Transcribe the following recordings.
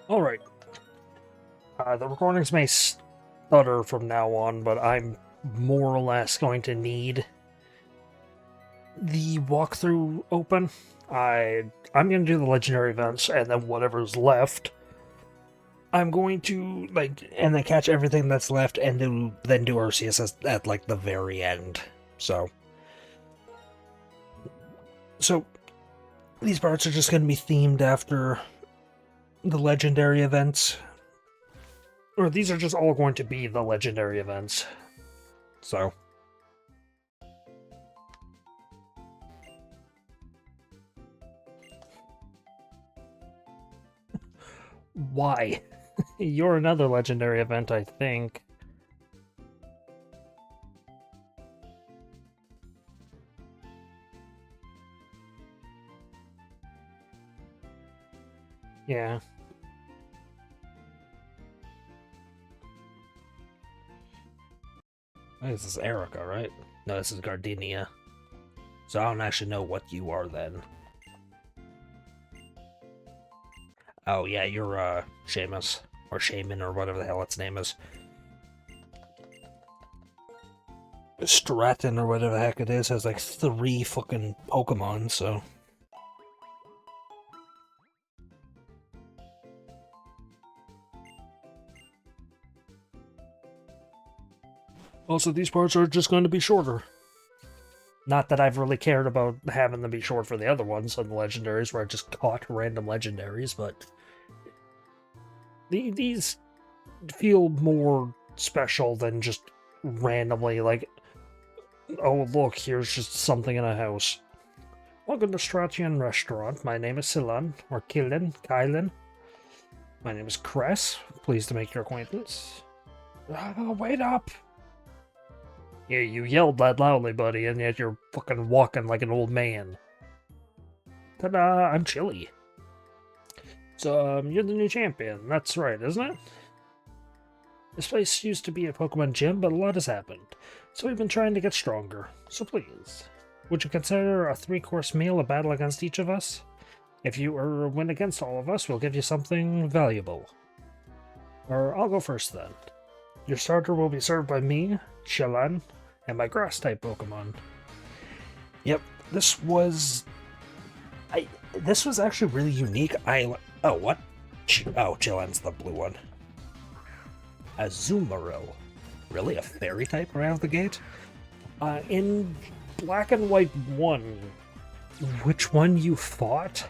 Alright. The recordings may stutter from now on, but I'm more or less going to need the walkthrough open. I'm going to do the legendary events, and then whatever's left, I'm going to, and then catch everything that's left, and then do RCS at, the very end. So, these parts are just going to be themed after the legendary events. Or these are just all going to be the legendary events. So. Why? You're another legendary event, I think. Yeah. This is Erica, right? No, this is Gardenia. So I don't actually know what you are then. Oh yeah, you're Seamus. Or Shaman, or whatever the hell its name is. Stratton, or whatever the heck it is, has like 3 fucking Pokemon, so... Also, these parts are just going to be shorter. Not that I've really cared about having them be short for the other ones on the legendaries, where I just caught random legendaries, but... These feel more special than just randomly, like, oh look, here's just something in a house. Welcome to Stratian Restaurant. My name is Silan, or Kylan. My name is Cress. Pleased to make your acquaintance. Wait up! Yeah, you yelled that loudly, buddy, and yet you're fucking walking like an old man. Ta-da! I'm Chili. So, you're the new champion. That's right, isn't it? This place used to be a Pokemon gym, but a lot has happened. So we've been trying to get stronger. So please, would you consider a 3-course meal a battle against each of us? If you win against all of us, we'll give you something valuable. Or I'll go first then. Your starter will be served by me, Chelan, and my grass-type Pokemon. Yep, this was actually really unique. Oh, what? Oh, Chelan's the blue one. Azumarill. Really? A fairy type right out of the gate? In Black and White 1, which one you fought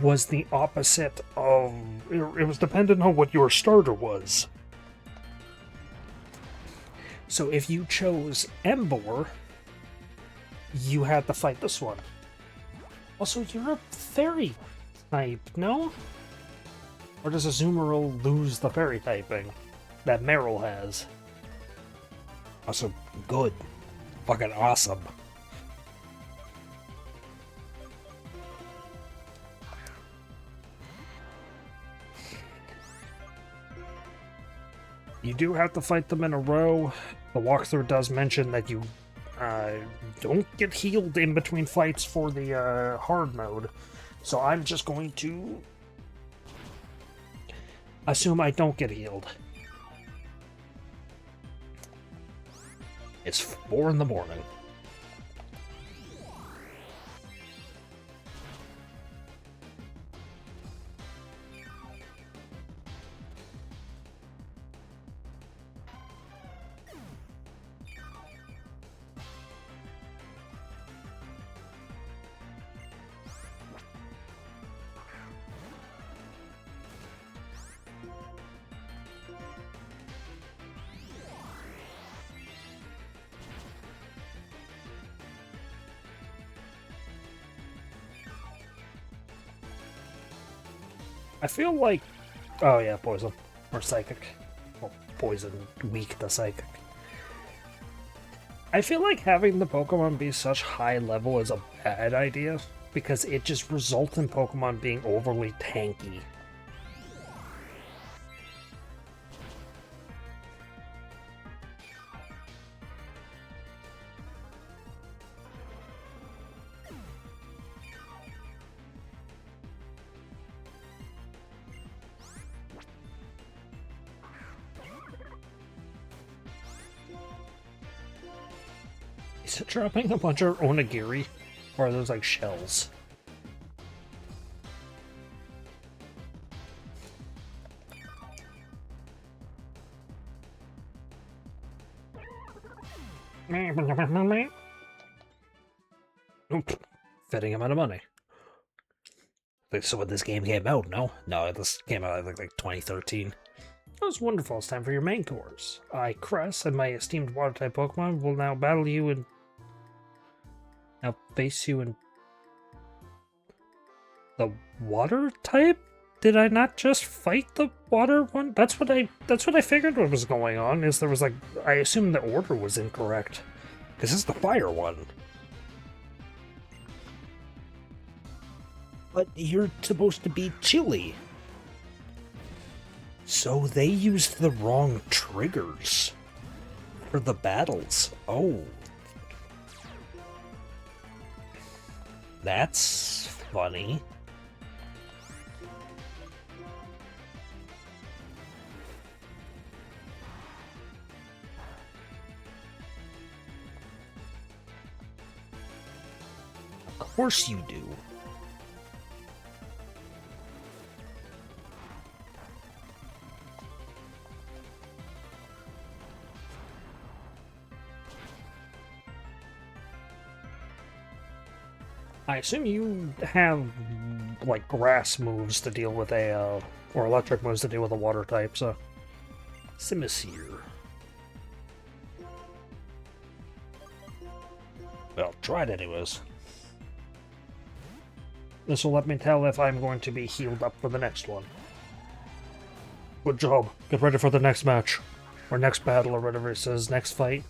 was the opposite of... It was dependent on what your starter was. So if you chose Emboar, you had to fight this one. Also, you're a fairy type, no? Or does Azumarill lose the fairy typing that Meryl has? Also, good. Fucking awesome. You do have to fight them in a row. The walkthrough does mention that you don't get healed in between fights for the hard mode. So I'm just going to assume I don't get healed. It's 4 in the morning. I feel like... Oh yeah, poison. Or psychic. Well, poison, weak to psychic. I feel like having the Pokemon be such high level is a bad idea, because it just results in Pokemon being overly tanky. Is it dropping a bunch of onigiri? Or are those like shells? Oop. Fitting amount of money. So when this game came out, no? No, this came out I think like 2013. That was wonderful. It's time for your main course. I, Cress, and my esteemed water-type Pokemon will now battle you and... now face you in... the water type? Did I not just fight the water one? That's what I figured what was going on, is there was like... I assumed the order was incorrect. Because it's the fire one. But you're supposed to be chilly. So they used the wrong triggers for the battles. Oh. That's funny. Of course you do. I assume you have, like, grass moves to deal with a, or electric moves to deal with a water type, so... Simisear. Well, try it anyways. This will let me tell if I'm going to be healed up for the next one. Good job. Get ready for the next match. Or next battle, or whatever it says, next fight.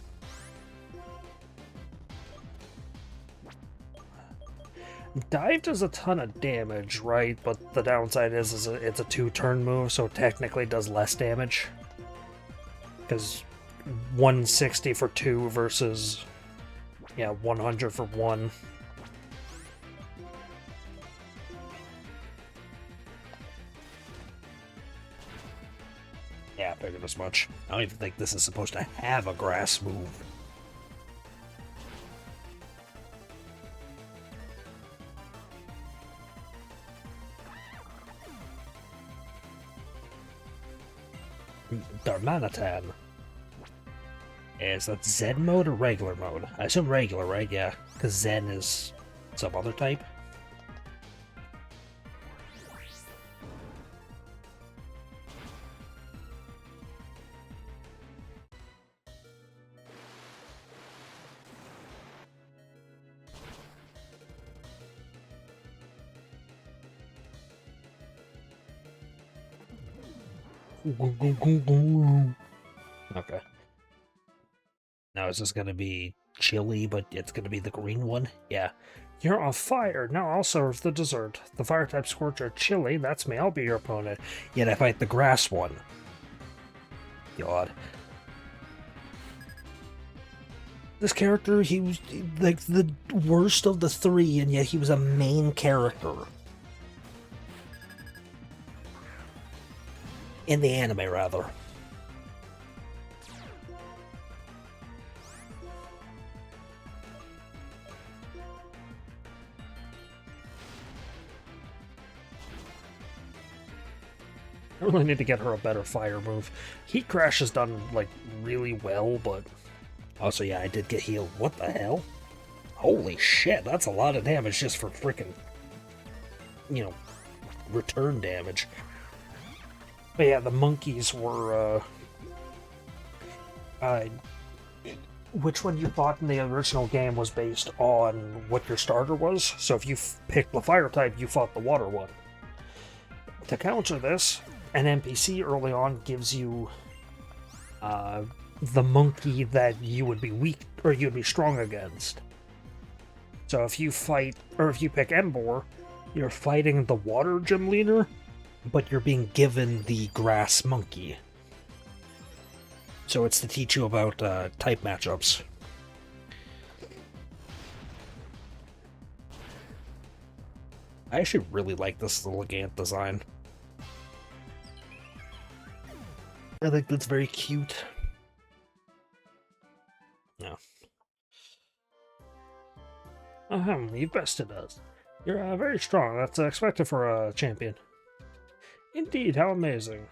Dive does a ton of damage, right? But the downside is it's a 2-turn move, so it technically does less damage. Because 160 for 2 versus, yeah, 100 for 1. Yeah, I figured as much. I don't even think this is supposed to have a grass move. Darmanitan. Is that Zen mode or regular mode? I assume regular, right? Yeah, because Zen is some other type. Okay. Now is this gonna be chili, but it's gonna be the green one? Yeah. You're on fire. Now I'll serve the dessert. The fire type Scorcher chili, that's me. I'll be your opponent. Yet I fight the grass one. God. This character, he was like the worst of the 3, and yet he was a main character. In the anime, rather. I really need to get her a better fire move. Heat Crash has done, like, really well, but... Also, yeah, I did get healed. What the hell? Holy shit, that's a lot of damage just for freaking... you know, return damage. But yeah, the monkeys were, which one you fought in the original game was based on what your starter was. So if you picked the fire type, you fought the water one. To counter this, an NPC early on gives you the monkey that you would be weak, or you'd be strong against. So if you fight, or if you pick Embor, you're fighting the water gym leader, but you're being given the grass monkey. So it's to teach you about type matchups. I actually really like this little Gant design. I think that's very cute. Yeah. You've bested us. You're very strong. That's expected for a champion. Indeed, how amazing.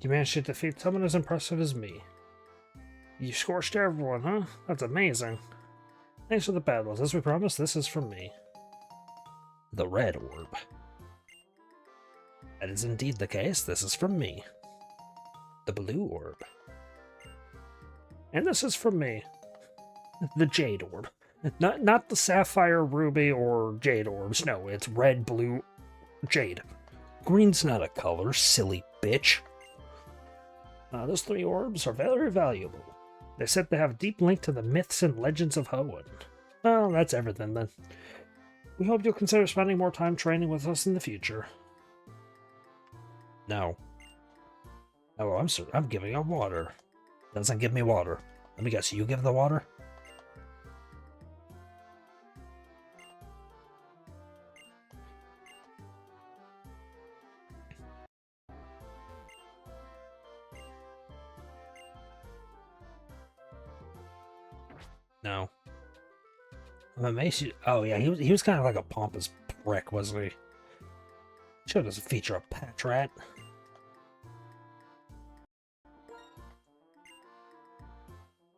You managed to defeat someone as impressive as me. You scorched everyone, huh? That's amazing. Thanks for the battles. As we promised, this is from me. The red orb. That is indeed the case. This is from me. The blue orb. And this is from me. The jade orb. Not the sapphire, ruby, or jade orbs. No, it's red, blue, jade. Green's not a color, silly bitch. Those 3 orbs are very valuable. They're said to have a deep link to the myths and legends of Hoenn. Well, that's everything then. We hope you'll consider spending more time training with us in the future. No. Oh, I'm giving up water. Doesn't give me water. Let me guess, you give the water? No. I'm amazed you... Oh, yeah, he was kind of like a pompous prick, wasn't he? Sure doesn't feature a patch rat.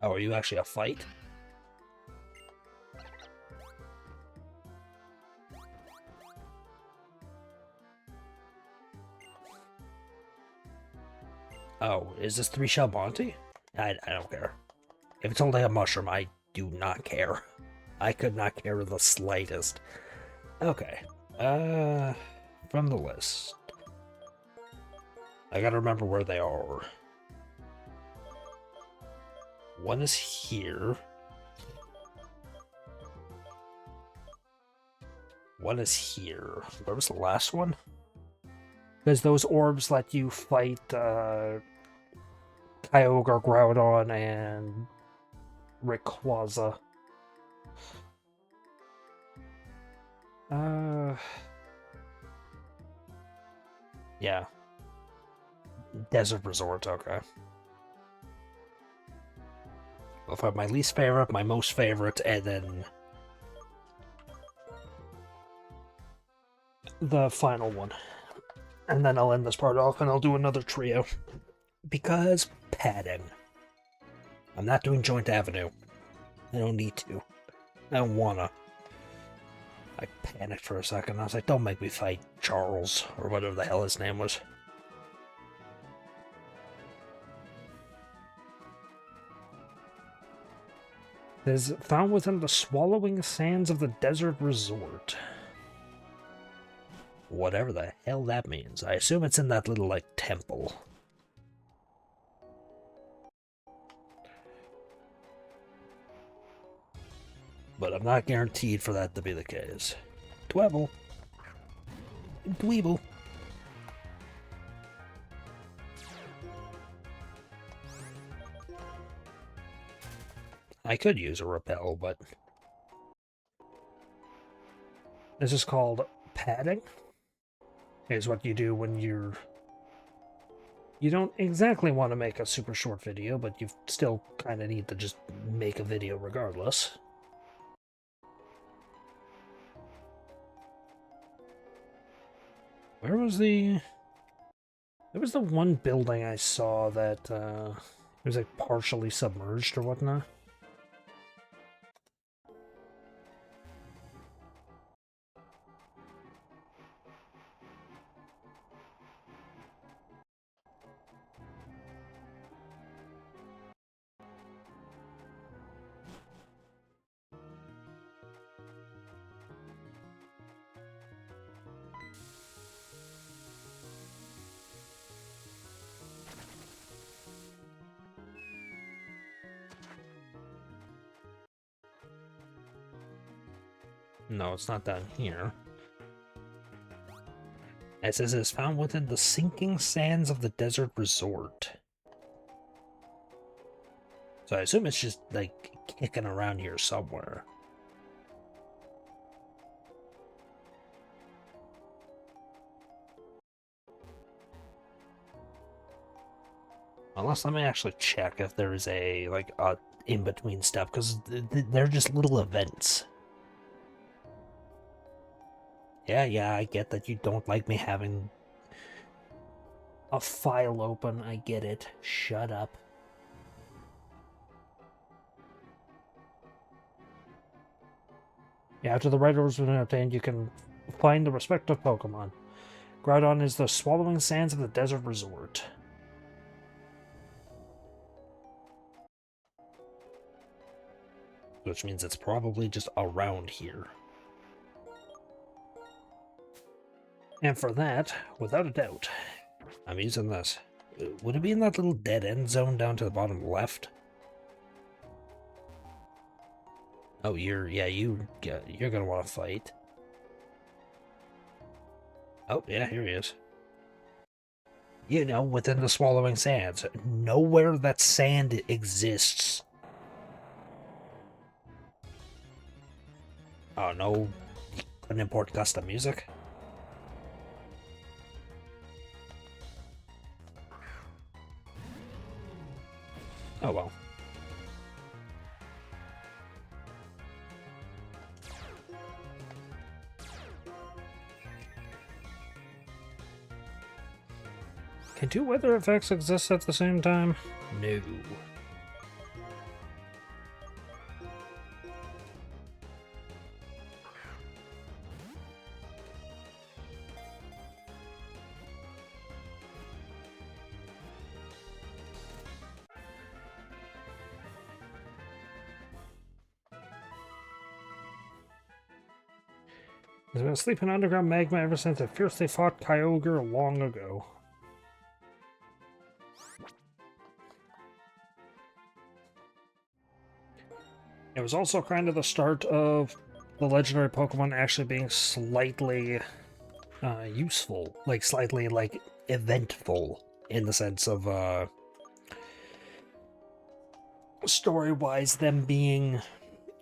Oh, are you actually a fight? Oh, is this 3-shell Monty? I don't care. If it's only a mushroom, I do not care. I could not care the slightest. Okay. From the list. I gotta remember where they are. One is here. One is here. Where was the last one? Because those orbs let you fight, Kyogre, Groudon, and Rayquaza. Yeah. Desert Resort, okay. I'll find my least favorite, my most favorite, and then the final one. And then I'll end this part off and I'll do another trio. Because padding. I'm not doing Joint Avenue. I don't need to. I don't wanna. I panicked for a second. I was like, don't make me fight Charles, or whatever the hell his name was. It is found within the swallowing sands of the Desert Resort. Whatever the hell that means. I assume it's in that little, like, temple. But I'm not guaranteed for that to be the case. Dweeble. Dweeble. I could use a repel, but... This is called padding. Is what you do when you're... You don't exactly want to make a super short video, but you still kind of need to just make a video regardless. Where was the... There was the one building I saw that, it was like partially submerged or whatnot. No, it's not down here. It says it's found within the sinking sands of the Desert Resort. So I assume it's just, like, kicking around here somewhere. Unless, let me actually check if there is a, like, a in-between step, because they're just little events. Yeah, I get that you don't like me having a file open. I get it. Shut up. Yeah, after the right orders have been obtained, you can find the respective Pokemon. Groudon is the swallowing sands of the desert resort. Which means it's probably just around here. And for that, without a doubt, I'm using this. Would it be in that little dead end zone down to the bottom left? Oh, you're gonna want to fight. Oh, yeah, here he is. You know, within the swallowing sands. Nowhere that sand exists. Oh, no. Couldn't import custom music? Oh, well. Can two weather effects exist at the same time? No. He's been asleep in underground magma ever since it fiercely fought Kyogre long ago. It was also kind of the start of the legendary Pokemon actually being slightly useful. Like, slightly, like, eventful. In the sense of, story-wise, them being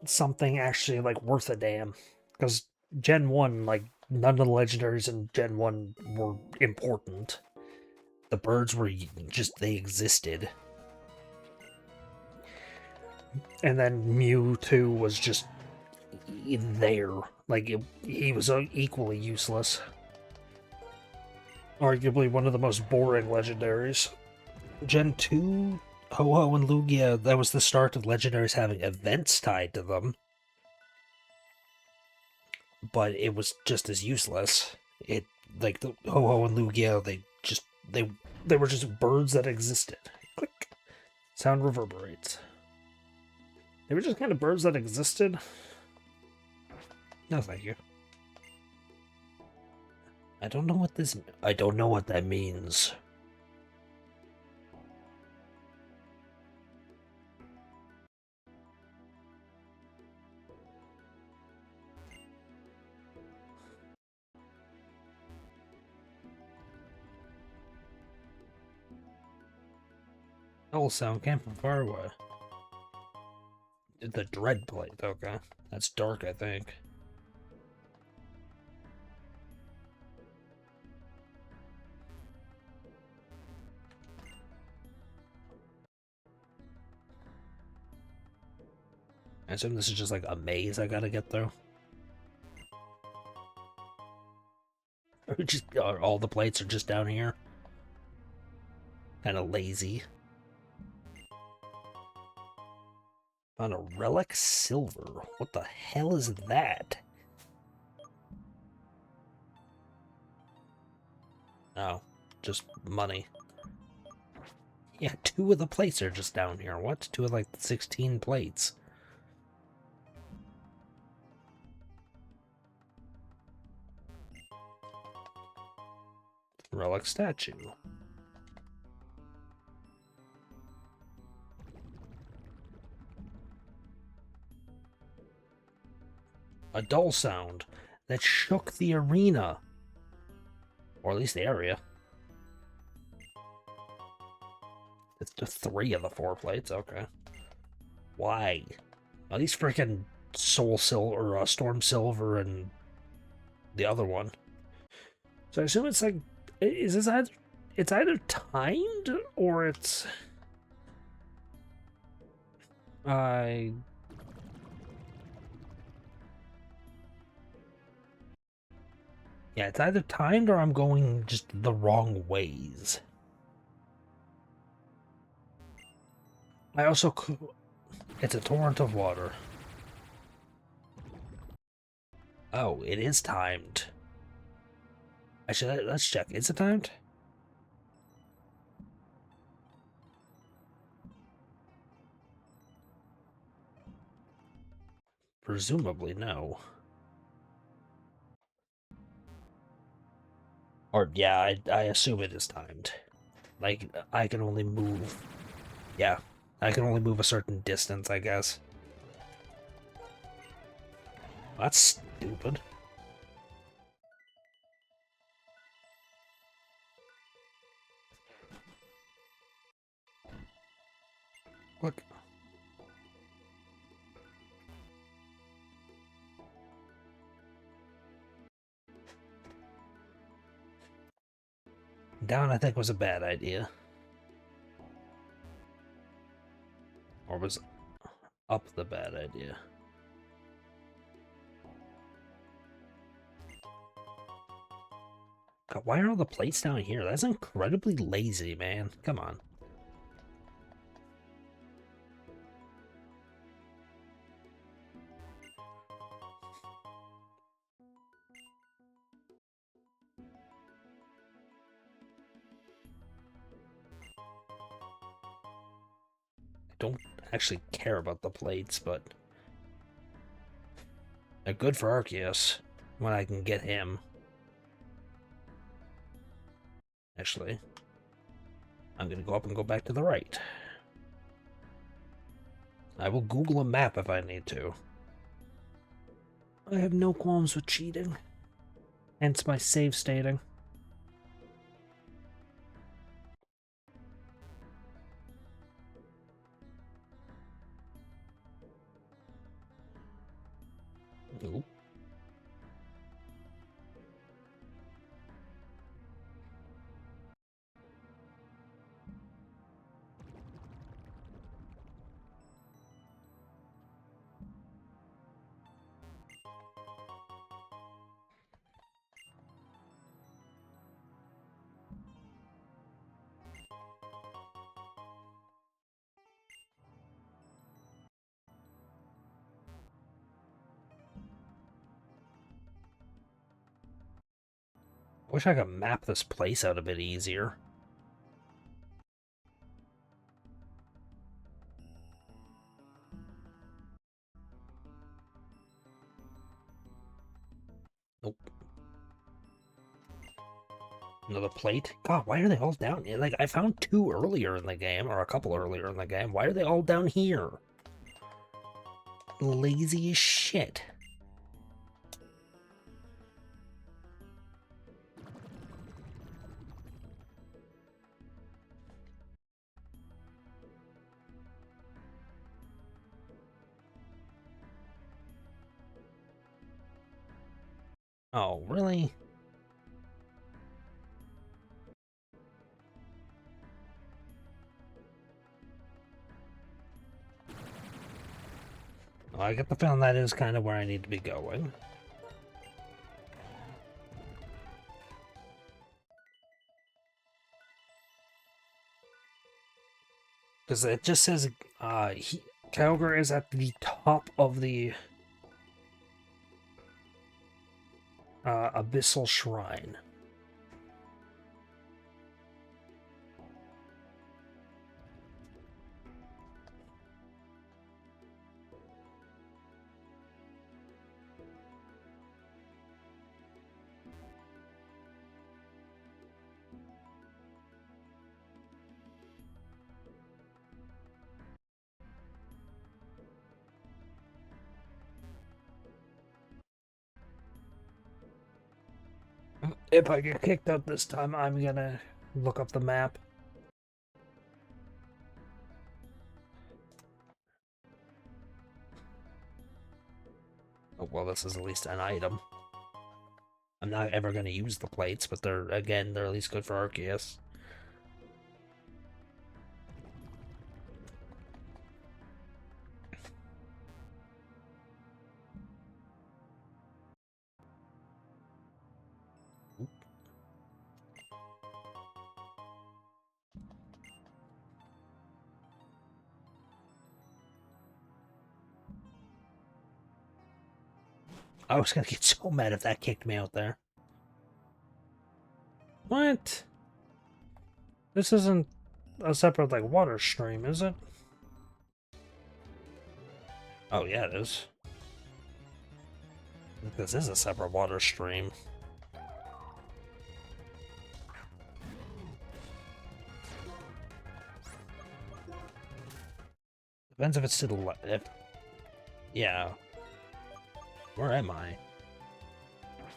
something actually, like, worth a damn. Because Gen 1, like, none of the legendaries in Gen 1 were important. The birds were just, they existed. And then Mewtwo was just there. Like, he was equally useless. Arguably one of the most boring legendaries. Gen 2, Ho-Oh and Lugia, that was the start of legendaries having events tied to them. But it was just as useless. It, like, the Ho-Oh and Lugia, they were just birds that existed. Click. Sound reverberates. They were just kind of birds that existed. No, thank you. I don't know what that means. Owl sound came from far away. The Dread Plate, okay. That's dark, I think. I assume this is just like a maze I gotta get through. Or just all the plates are just down here. Kind of lazy. On a relic silver. What the hell is that? Oh, just money. Yeah, 2 of the plates are just down here. What? 2 of like 16 plates. Relic statue. A dull sound that shook the arena. Or at least the area. It's just 3 of the 4 plates, okay. Why? Oh, these freaking Soul Silver, or Storm Silver, and the other one. So I assume it's like, is this either, it's either timed, or it's... Yeah, it's either timed or I'm going just the wrong ways. I also... It's a torrent of water. Oh, it is timed. Actually, let's check. Is it timed? Presumably, no. Or, yeah, I assume it is timed. Like, I can only move... Yeah, I can only move a certain distance, I guess. That's stupid. Look. Down, I think, was a bad idea. Or was up the bad idea? God, why are all the plates down here? That's incredibly lazy, man. Come on. I don't actually care about the plates, but they're good for Arceus when I can get him. Actually, I'm gonna go up and go back to the right. I will Google a map if I need to. I have no qualms with cheating. Hence my save stating. Nope. Wish I could map this place out a bit easier. Nope. Another plate? God, why are they all down here? Like, I found two earlier in the game, or a couple earlier in the game. Why are they all down here? Lazy as shit. Oh, really? Well, I get the feeling that is kind of where I need to be going. Because it just says Kyogre is at the top of the Abyssal Shrine. If I get kicked out this time, I'm gonna look up the map. Oh, well, this is at least an item. I'm not ever gonna use the plates, but they're at least good for Arceus. I was gonna get so mad if that kicked me out there. What? This isn't a separate, like, water stream, is it? Oh, yeah, it is. This is a separate water stream. Depends if it's to the left. Yeah. Where am I?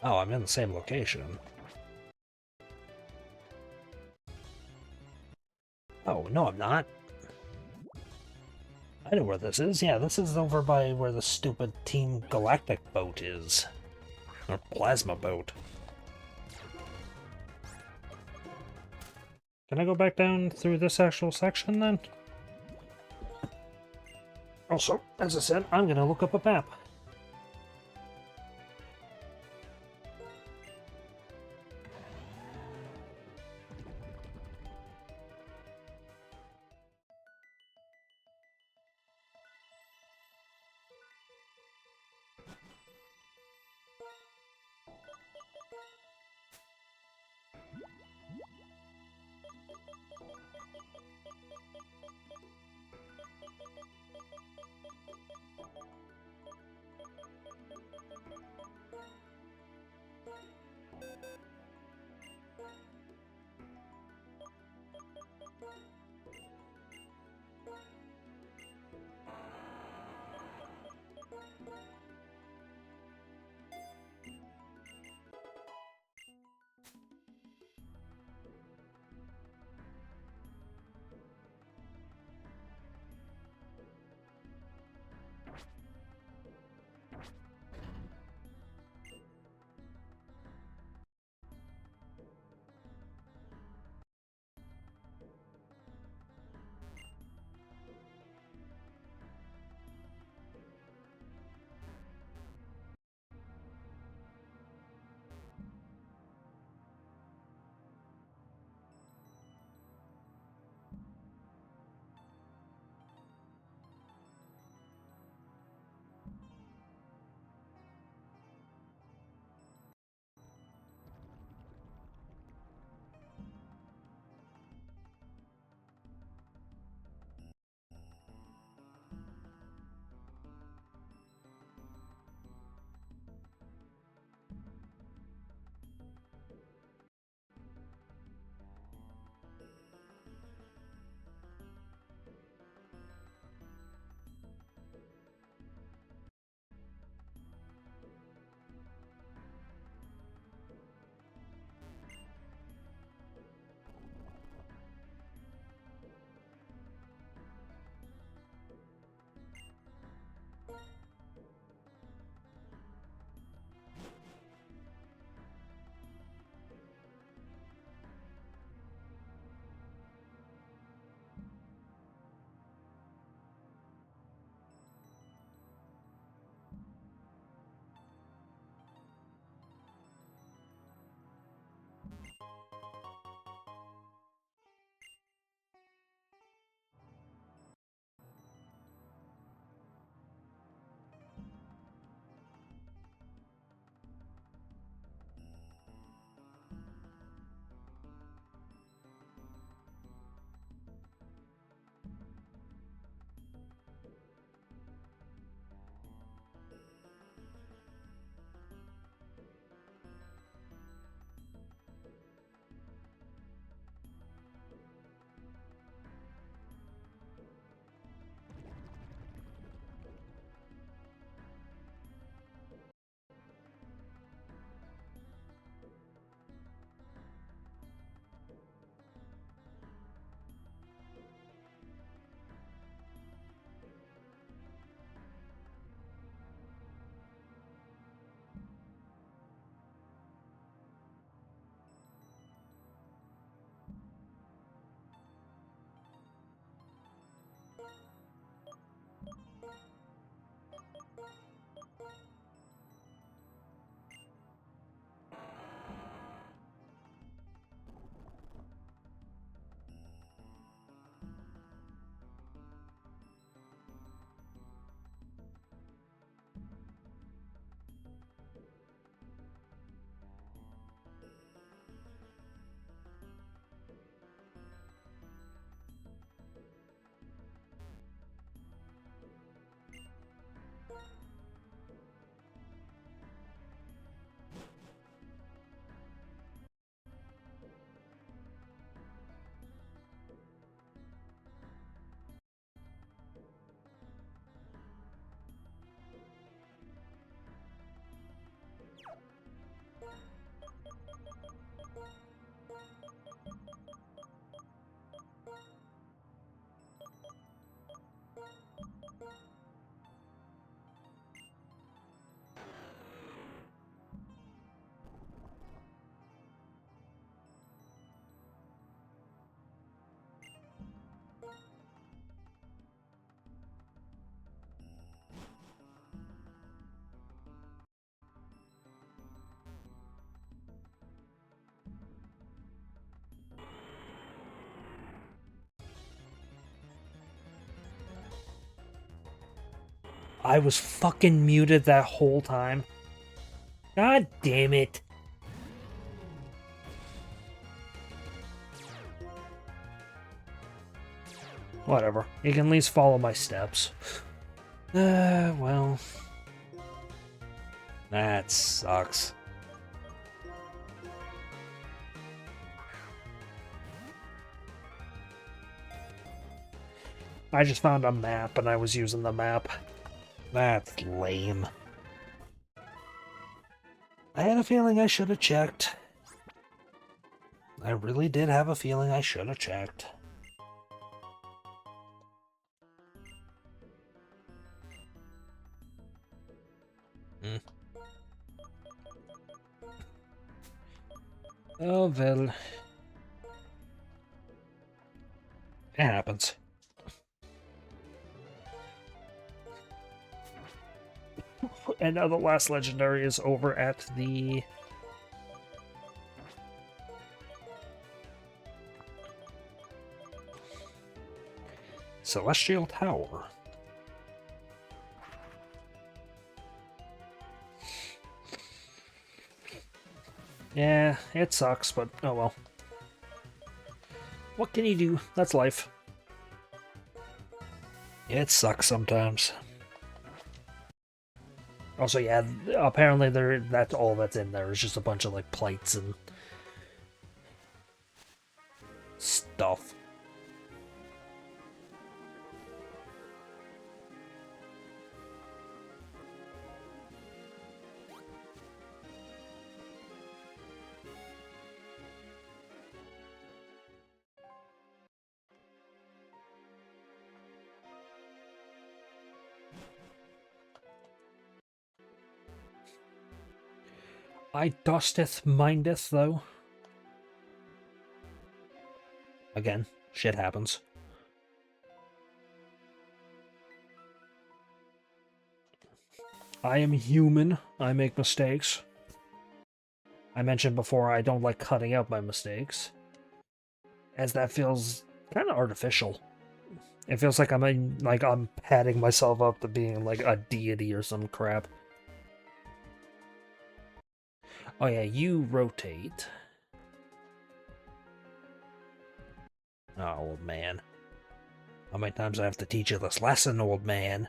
Oh, I'm in the same location. Oh, no, I'm not. I know where this is. Yeah, this is over by where the stupid Team Galactic boat is. Or plasma boat. Can I go back down through this actual section, then? Also, as I said, I'm gonna look up a map. I was fucking muted that whole time. God damn it. Whatever. You can at least follow my steps. Well. That sucks. I just found a map and I was using the map. That's lame. I had a feeling I should have checked. I really did have a feeling I should have checked. Oh, well. It happens. And now the last legendary is over at the... Celestial Tower. Yeah, it sucks, but oh well. What can you do? That's life. It sucks sometimes. Also, yeah, apparently that's all that's in there is just a bunch of like plates and stuff. I dusteth mindeth, though. Again, shit happens. I am human. I make mistakes. I mentioned before I don't like cutting out my mistakes, as that feels kind of artificial. It feels like I'm patting myself up to being like a deity or some crap. Oh yeah, you rotate. Oh, old man. How many times do I have to teach you this lesson, old man?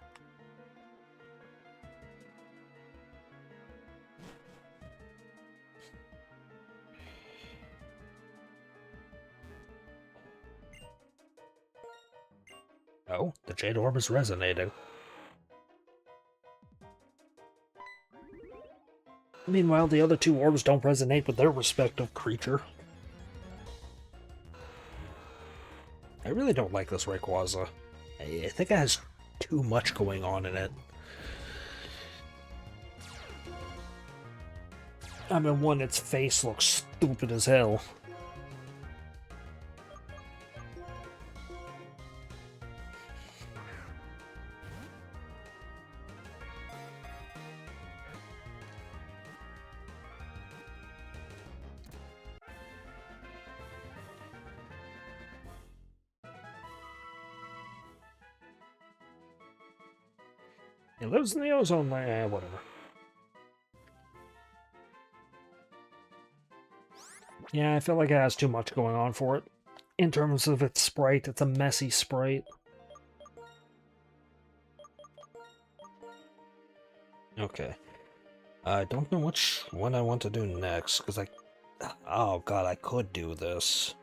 Oh, the Jade Orb is resonating. Meanwhile, the other two orbs don't resonate with their respective creature. I really don't like this Rayquaza. I think it has too much going on in it. I mean, one, its face looks stupid as hell. It lives in the ozone layer, whatever. Yeah, I feel like it has too much going on for it. In terms of its sprite, it's a messy sprite. Okay. I don't know which one I want to do next, because I... Oh god, I could do this.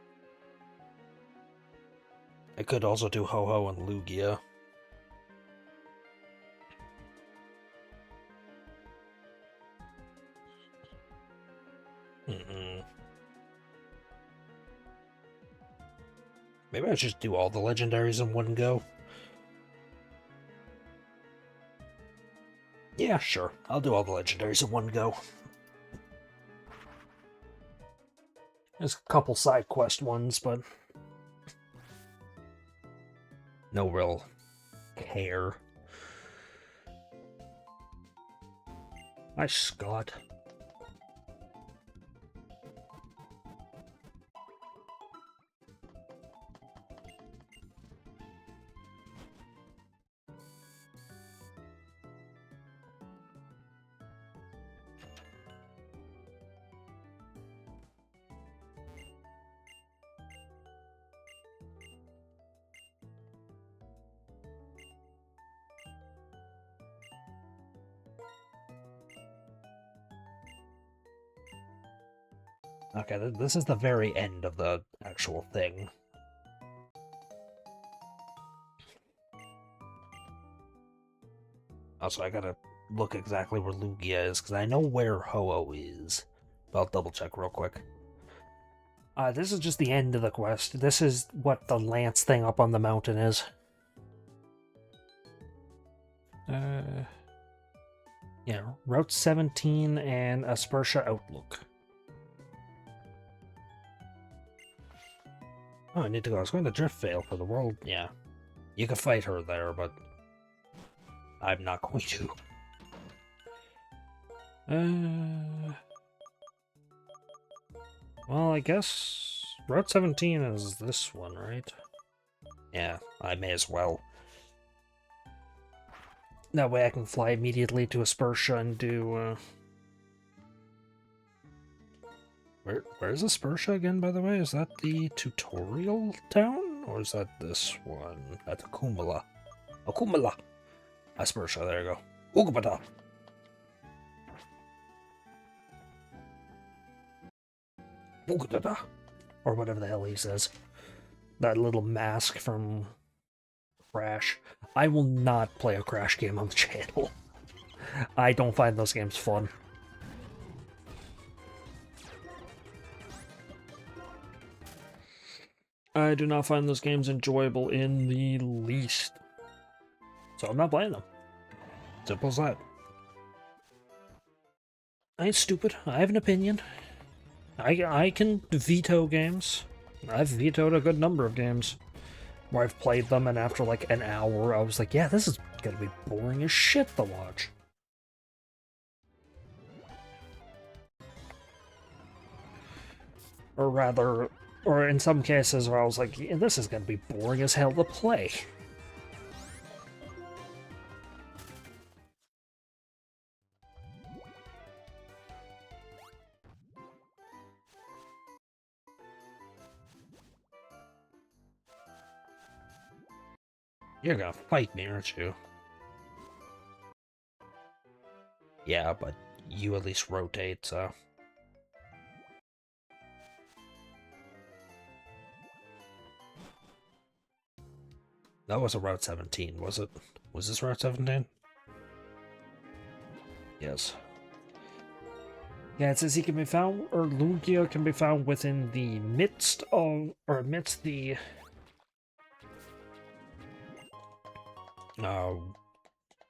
I could also do Ho-Ho and Lugia. Maybe I should just do all the legendaries in one go. Yeah, sure. I'll do all the legendaries in one go. There's a couple side quest ones, but no real care. Hi, Scott. Okay, this is the very end of the actual thing. Also, I gotta look exactly where Lugia is, because I know where Ho-Oh is. But I'll double check real quick. This is just the end of the quest. This is what the lance thing up on the mountain is. Yeah, Route 17 and Aspersha Outlook. Oh, I need to go. I was going to Drift Vale for the world. Yeah. You can fight her there, but I'm not going to. Well, I guess Route 17 is this one, right? Yeah, I may as well. That way I can fly immediately to Aspersha and do, Where's Aspersha again, by the way? Is that the tutorial town? Or is that this one? That's Akumala. Akumala! Aspersha, there you go. Ugabada! Ugadada! Or whatever the hell he says. That little mask from Crash. I will not play a Crash game on the channel. I don't find those games fun. I do not find those games enjoyable in the least. So I'm not playing them. Simple as that. I ain't stupid. I have an opinion. I can veto games. I've vetoed a good number of games where I've played them, and after like an hour, I was like, yeah, this is gonna be boring as shit to watch. Or rather, or in some cases where I was like, yeah, this is gonna be boring as hell to play. You're gonna fight me, aren't you? Yeah, but you at least rotate, so... That was a Route 17, was it? Was this Route 17? Yes. Yeah, it says he can be found, or Lugia can be found within the midst of, or amidst the...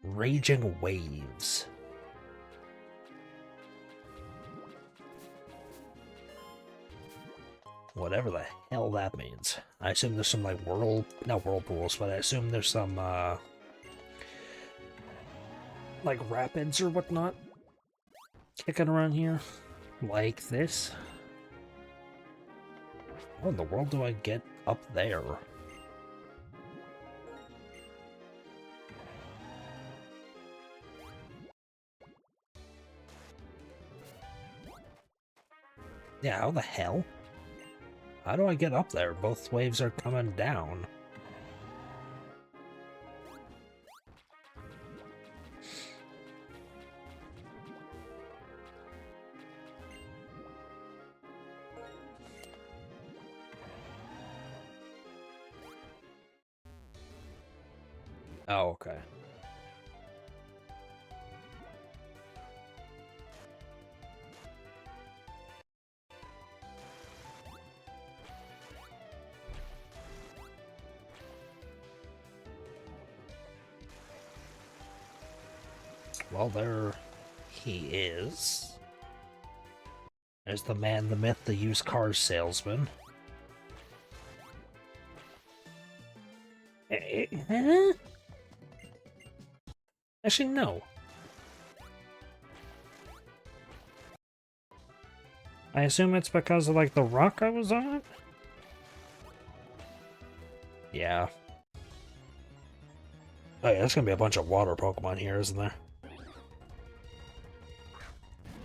Raging waves. Whatever the hell that means. I assume there's some, like, not whirlpools, but I assume there's some, like, rapids or whatnot kicking around here. Like this. How in the world do I get up there? Yeah, how the hell? How do I get up there? Both waves are coming down. Oh, okay. Well, there he is. There's the man, the myth, the used car salesman. Huh? Actually, no. I assume it's because of, like, the rock I was on? Yeah. Oh yeah, there's gonna be a bunch of water Pokemon here, isn't there?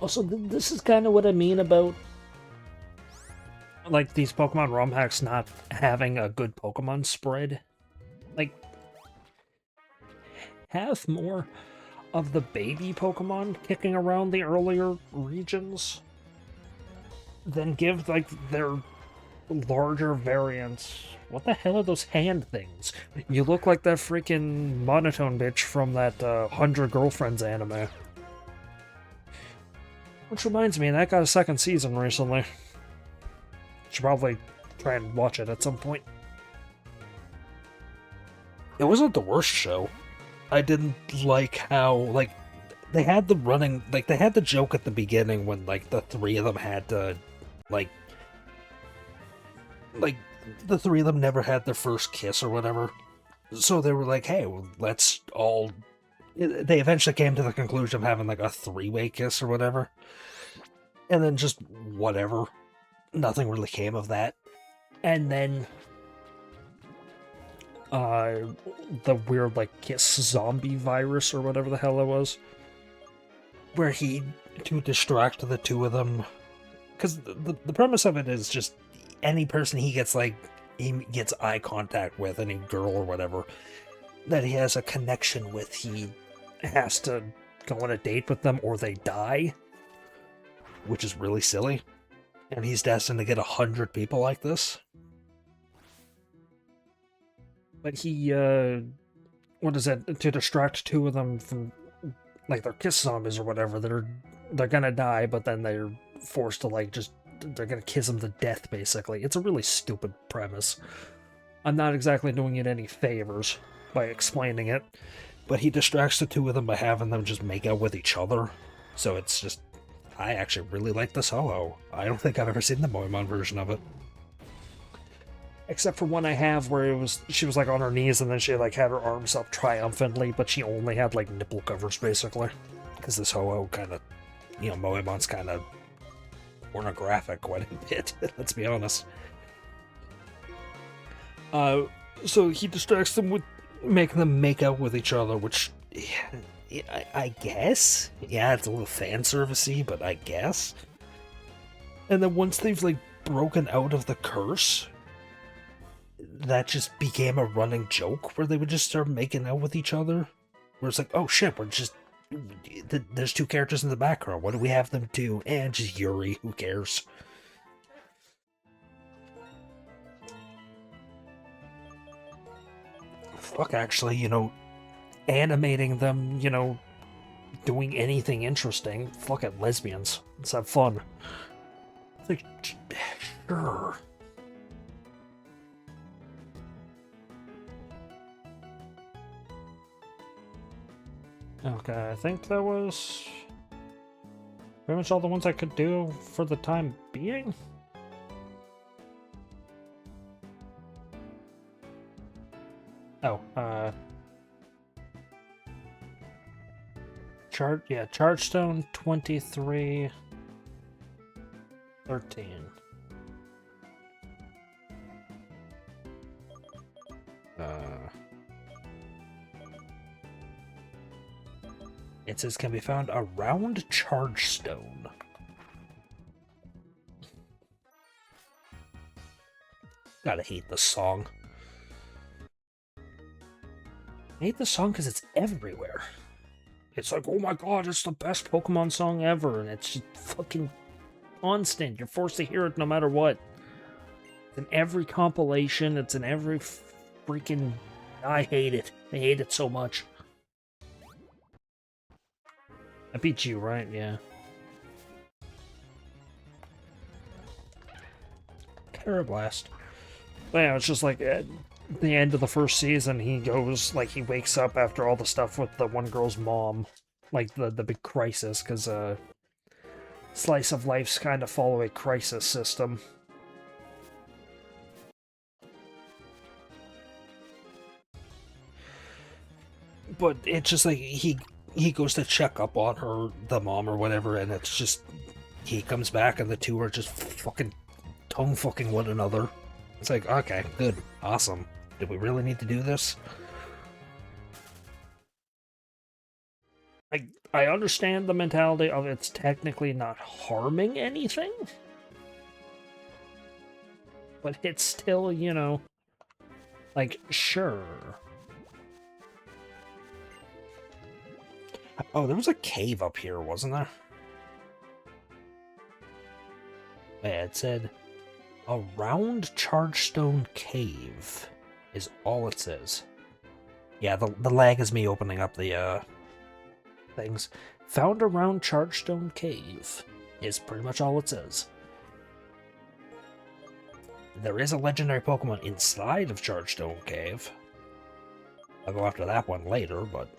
Also, this is kind of what I mean about, like, these Pokemon ROM hacks not having a good Pokemon spread. Like, have more of the baby Pokemon kicking around the earlier regions. then give, like, their larger variants. What the hell are those hand things? You look like that freaking monotone bitch from that 100 Girlfriends anime. Which reminds me, that got a second season recently. Should probably try and watch it at some point. It wasn't the worst show. I didn't like how, like, they had the running, like, they had the joke at the beginning when, like, the three of them had to, like, the three of them never had their first kiss or whatever. So they were like, hey, well, let's all... They eventually came to the conclusion of having, like, a three-way kiss or whatever. And then just whatever. Nothing really came of that. And then... the weird, like, kiss zombie virus or whatever the hell it was. Where he, to distract the two of them... Because the premise of it is just any person he gets, like, he gets eye contact with, any girl or whatever, that he has a connection with, he has to go on a date with them or they die. Which is really silly. And he's destined to get 100 people like this. But he, what is it? To distract two of them from, like, their kiss zombies or whatever, they're gonna die, but then they're forced to, like, just, they're gonna kiss them to death, basically. It's a really stupid premise. I'm not exactly doing it any favors by explaining it, but he distracts the two of them by having them just make out with each other. So it's just, I actually really like the solo. I don't think I've ever seen the Moemon version of it. Except for one I have where she was, like, on her knees and then she, like, had her arms up triumphantly, but she only had, like, nipple covers, basically. Because this Ho-Oh kind of, you know, Moemon's kind of pornographic quite a bit, let's be honest. So he distracts them with making them make out with each other, which, I guess? Yeah, it's a little fan servicey, but I guess. And then once they've, like, broken out of the curse, that just became a running joke where they would just start making out with each other. Where it's like, oh shit, there's two characters in the background. What do we have them do? And just Yuri, who cares? Fuck, actually, you know, animating them, you know, doing anything interesting. Fuck it, lesbians. Let's have fun. It's like, sure. Okay, I think that was pretty much all the ones I could do for the time being. Oh, Chargestone 2313. It says can be found around Chargestone. Gotta hate this song. I hate this song because it's everywhere. It's like, oh my god, it's the best Pokemon song ever, and it's just fucking constant. You're forced to hear it no matter what. It's in every compilation, it's in every freaking... I hate it. I hate it so much. I beat you, right? Yeah. Terrablast. But yeah, it's just like at the end of the first season, he goes, like, he wakes up after all the stuff with the one girl's mom. Like, the big crisis, because, Slice of Life's kind of follow a crisis system. But it's just like, he goes to check up on her, the mom or whatever, and it's just, he comes back and the two are just fucking tongue-fucking one another. It's like, okay, good, awesome. Did we really need to do this? I understand the mentality of it's technically not harming anything, but it's still, you know, like, sure. Oh, there was a cave up here, wasn't there? Yeah, it said a round chargestone cave is all it says. Yeah, the lag is me opening up the things. Found a round chargestone cave is pretty much all it says. There is a legendary Pokemon inside of Chargestone Cave. I'll go after that one later, but...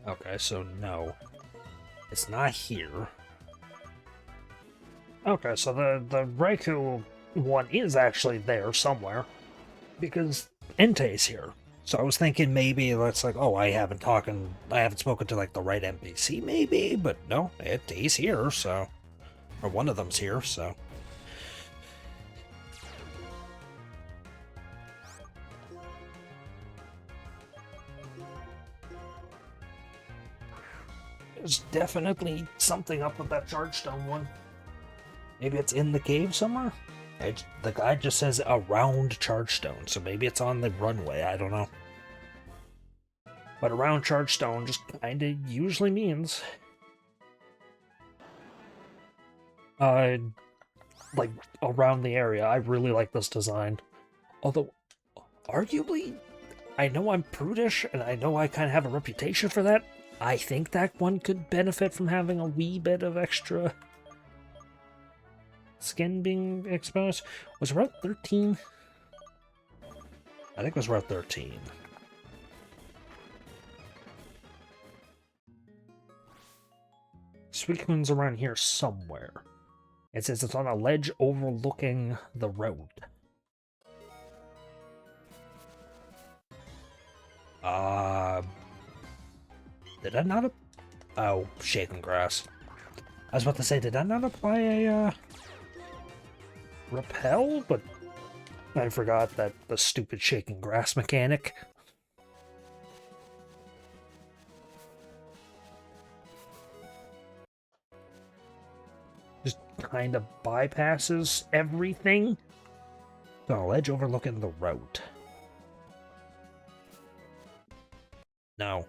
Okay, so no. It's not here. Okay, so the Raikou one is actually there somewhere. Because Entei's here. So I was thinking maybe that's like, oh, I haven't spoken to like the right NPC maybe, but no, he's here, so... Or one of them's here, so... There's definitely something up with that Chargestone one. Maybe it's in the cave somewhere? The guide just says around Chargestone, so maybe it's on the runway, I don't know. But around Chargestone just kinda usually means... like, around the area. I really like this design. Although, arguably, I know I'm prudish, and I know I kind of have a reputation for that. I think that one could benefit from having a wee bit of extra skin being exposed. Was Route 13? I think it was Route 13. Suicune's around here somewhere. It says it's on a ledge overlooking the road. Did I not... Oh, shaken grass. I was about to say, did I not apply a, repel? But I forgot that the stupid shaken grass mechanic. Just kind of bypasses everything. It's on a ledge overlooking the road. No.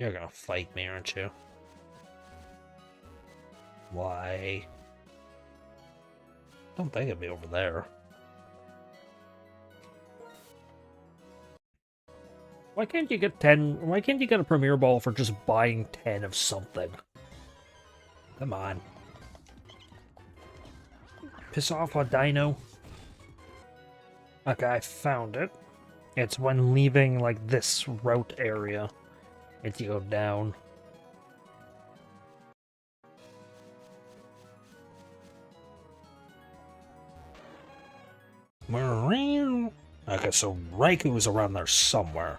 You're gonna fight me, aren't you? Why? Don't think it'd be over there. Why can't you get 10? Why can't you get a Premier Ball for just buying 10 of something? Come on. Piss off a dino. Okay, I found it. It's when leaving, like, this route area. If you go down. Okay, so Raikou is around there somewhere.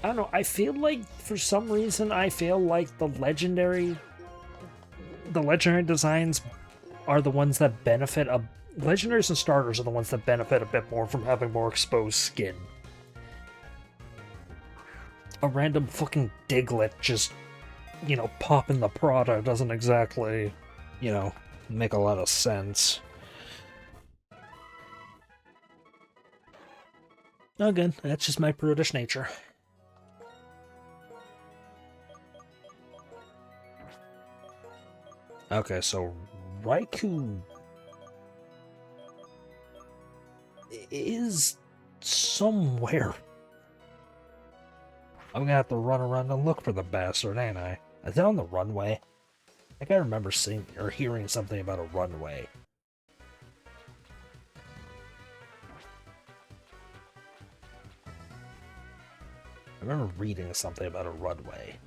I don't know, I feel like, for some reason, I feel like the legendary designs are the ones that benefit Legendaries and starters are the ones that benefit a bit more from having more exposed skin. A random fucking Diglett just, you know, popping the Prada doesn't exactly, you know, make a lot of sense. Again, that's just my prudish nature. Okay, so Raikou is somewhere. I'm gonna have to run around and look for the bastard, ain't I? Is it on the runway? I think I remember seeing or hearing something about a runway. I remember reading something about a runway.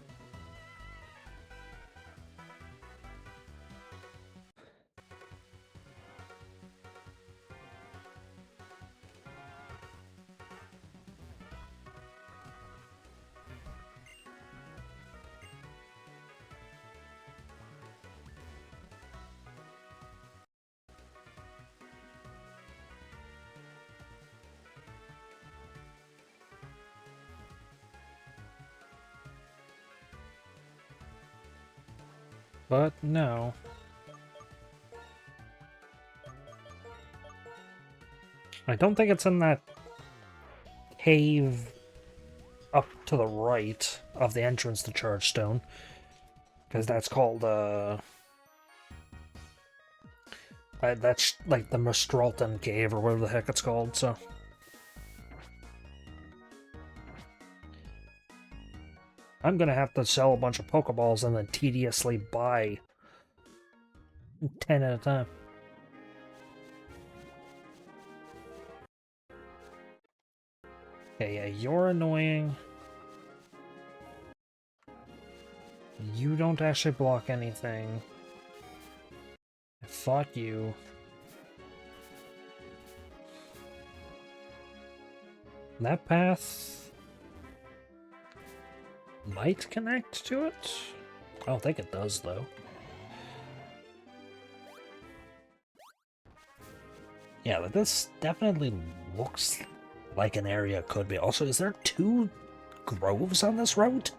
But no. I don't think it's in that cave up to the right of the entrance to Chargestone. Because that's called, that's like the Mistralton Cave, or whatever the heck it's called, so... I'm gonna have to sell a bunch of Pokeballs and then tediously buy 10 at a time. Okay, yeah, you're annoying. You don't actually block anything. I fought you. That path might connect to it? I don't think it does, though. Yeah, but this definitely looks like an area could be. Also, is there 2 groves on this route?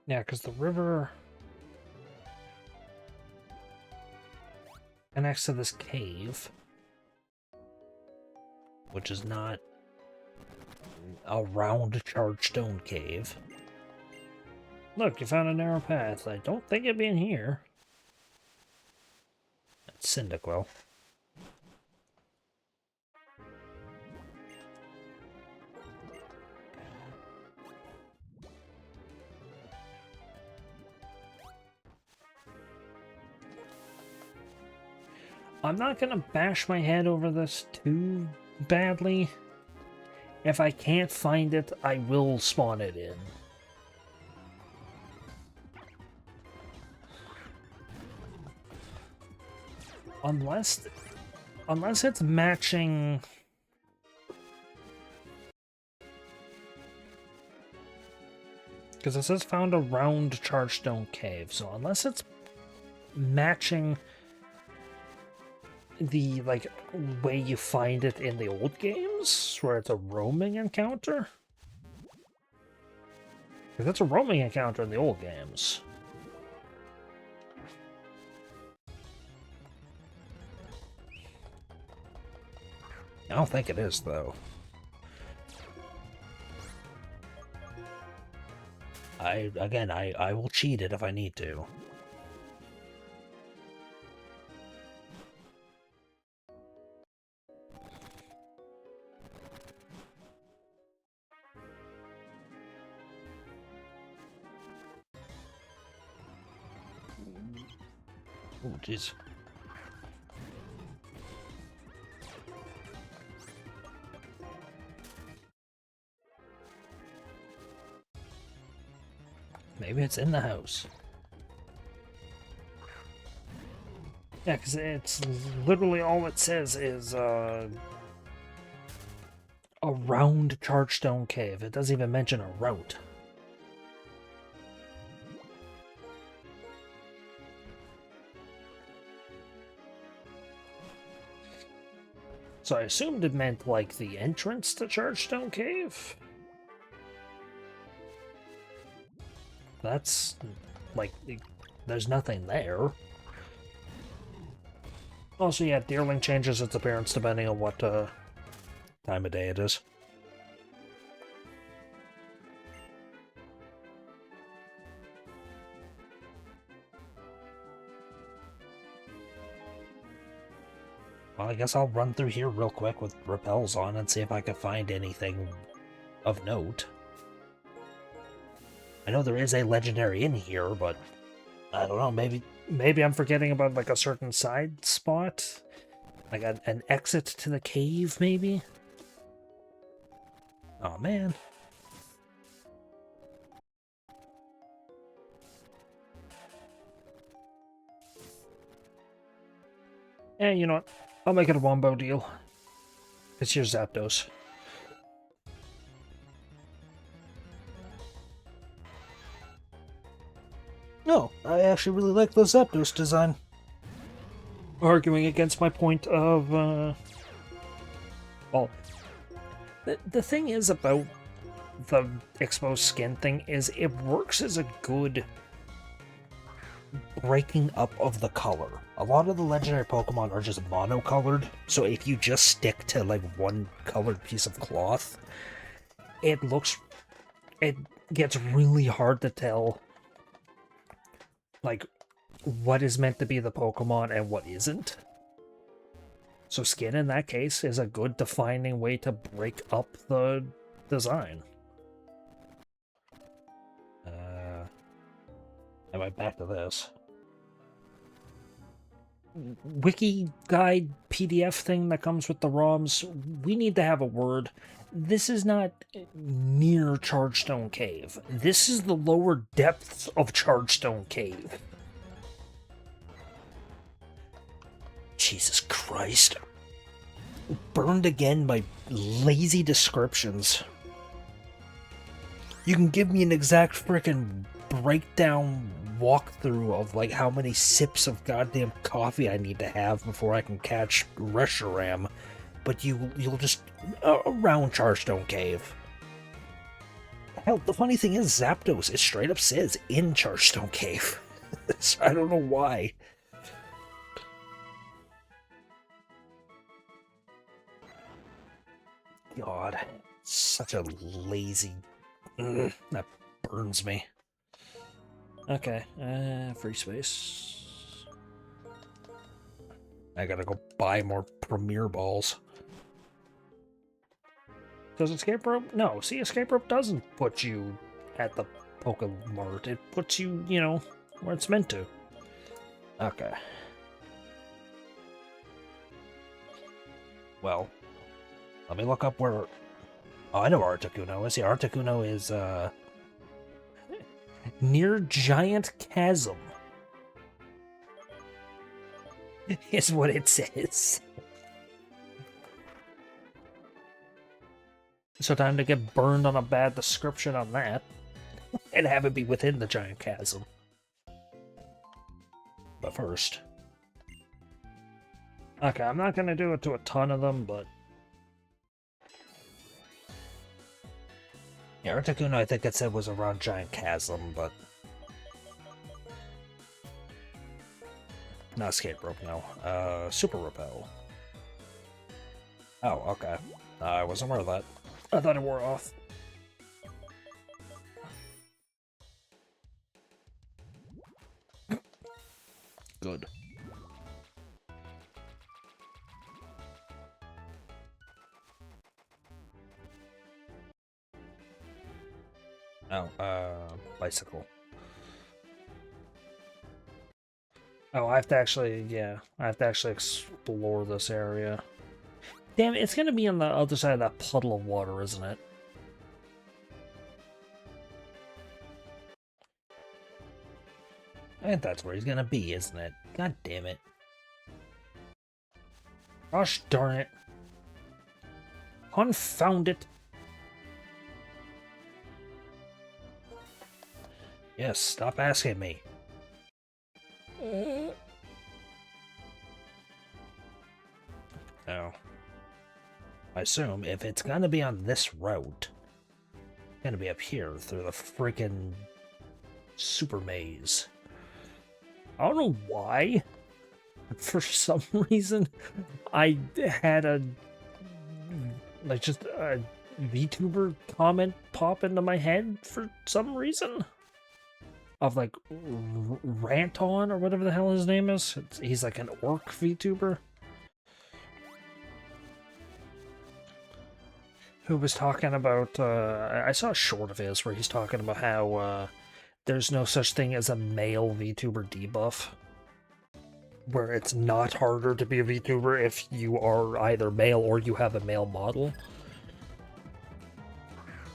Yeah, because the river connects to this cave, which is not a round Chargestone cave. Look, you found a narrow path. I don't think it'd be in here. That's Cyndaquil. I'm not gonna bash my head over this too badly. If I can't find it, I will spawn it in. Unless it's matching... Because it says found a round Chargestone cave, so unless it's matching the, like, way you find it in the old games, where it's a roaming encounter. Because that's a roaming encounter in the old games. I don't think it is, though. I will cheat it if I need to. Oh, jeez. Maybe it's in the house. Yeah, because it's literally all it says is a round Chargestone cave. It doesn't even mention a route. So I assumed it meant, like, the entrance to Chargestone Cave? That's, like, there's nothing there. Also, yeah, Deerling changes its appearance depending on what time of day it is. Well, I guess I'll run through here real quick with repels on and see if I can find anything of note. I know there is a legendary in here, but I don't know, maybe I'm forgetting about, like, a certain side spot? Like an exit to the cave, maybe? Oh man. And you know what? I'll make it a wombo deal. It's your Zapdos. No, I actually really like the Zapdos design. Arguing against my point of, well, the thing is about the exposed skin thing is it works as a good Breaking up of the color. A lot of the legendary Pokemon are just monocolored, so if you just stick to like one colored piece of cloth, it gets really hard to tell like what is meant to be the Pokemon and what isn't. So skin in that case is a good defining way to break up the design. I went back to this. Wiki guide PDF thing that comes with the ROMs, we need to have a word. This is not near Chargestone Cave. This is the lower depths of Chargestone Cave. Jesus Christ. Burned again by lazy descriptions. You can give me an exact frickin' breakdown walkthrough of like how many sips of goddamn coffee I need to have before I can catch Reshiram, but you'll just around Chargestone Cave. Hell, the funny thing is Zapdos, it straight up says in Chargestone Cave. So I don't know why. God, such a lazy. That burns me. Okay, free space. I gotta go buy more Premier Balls. Does escape rope? No, see, escape rope doesn't put you at the Pokemart. It puts you, you know, where it's meant to. Okay. Well, let me look up where... Oh, I know where Articuno is. Yeah, Articuno is, near Giant Chasm. Is what it says. So time to get burned on a bad description on that. And have it be within the Giant Chasm. But first... Okay, I'm not gonna do it to a ton of them, but... Yeah, Articuno, I think it said was around Giant Chasm, but... Not Escape Rope, no. Super Repel. Oh, okay. I wasn't aware of that. I thought it wore off. Good. Oh, bicycle. Oh, I have to actually, yeah, I have to actually explore this area. Damn, it's gonna be on the other side of that puddle of water, isn't it? I think that's where he's gonna be, isn't it? God damn it. Gosh darn it. Confound it. Yes, stop asking me. Now, I assume if it's gonna be on this route, it's gonna be up here through the freaking super maze. I don't know why. For some reason, I had a VTuber comment pop into my head for some reason. Of like Ranton or whatever the hell his name is. He's like an orc VTuber. Who was talking about, I saw a short of his where he's talking about how there's no such thing as a male VTuber debuff. Where it's not harder to be a VTuber if you are either male or you have a male model.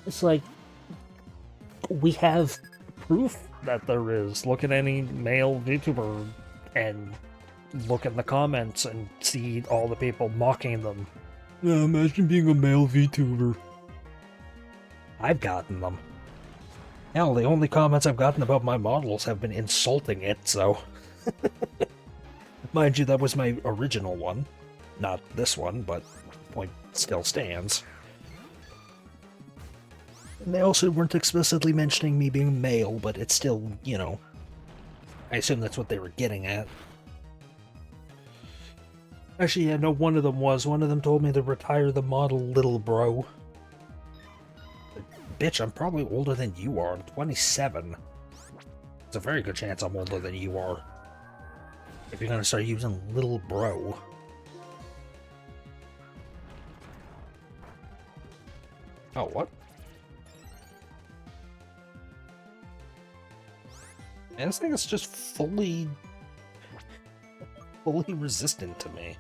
It's like, we have proof that there is. Look at any male VTuber and look in the comments and see all the people mocking them. Yeah, imagine being a male VTuber. I've gotten them. Hell, the only comments I've gotten about my models have been insulting it, so... Mind you, that was my original one. Not this one, but the point still stands. And they also weren't explicitly mentioning me being male, but it's still, you know... I assume that's what they were getting at. Actually, yeah, no, one of them was. One of them told me to retire the model, little bro. Bitch, I'm probably older than you are. I'm 27. It's a very good chance I'm older than you are. If you're gonna start using little bro. Oh, what? Man, this thing is just fully resistant to me.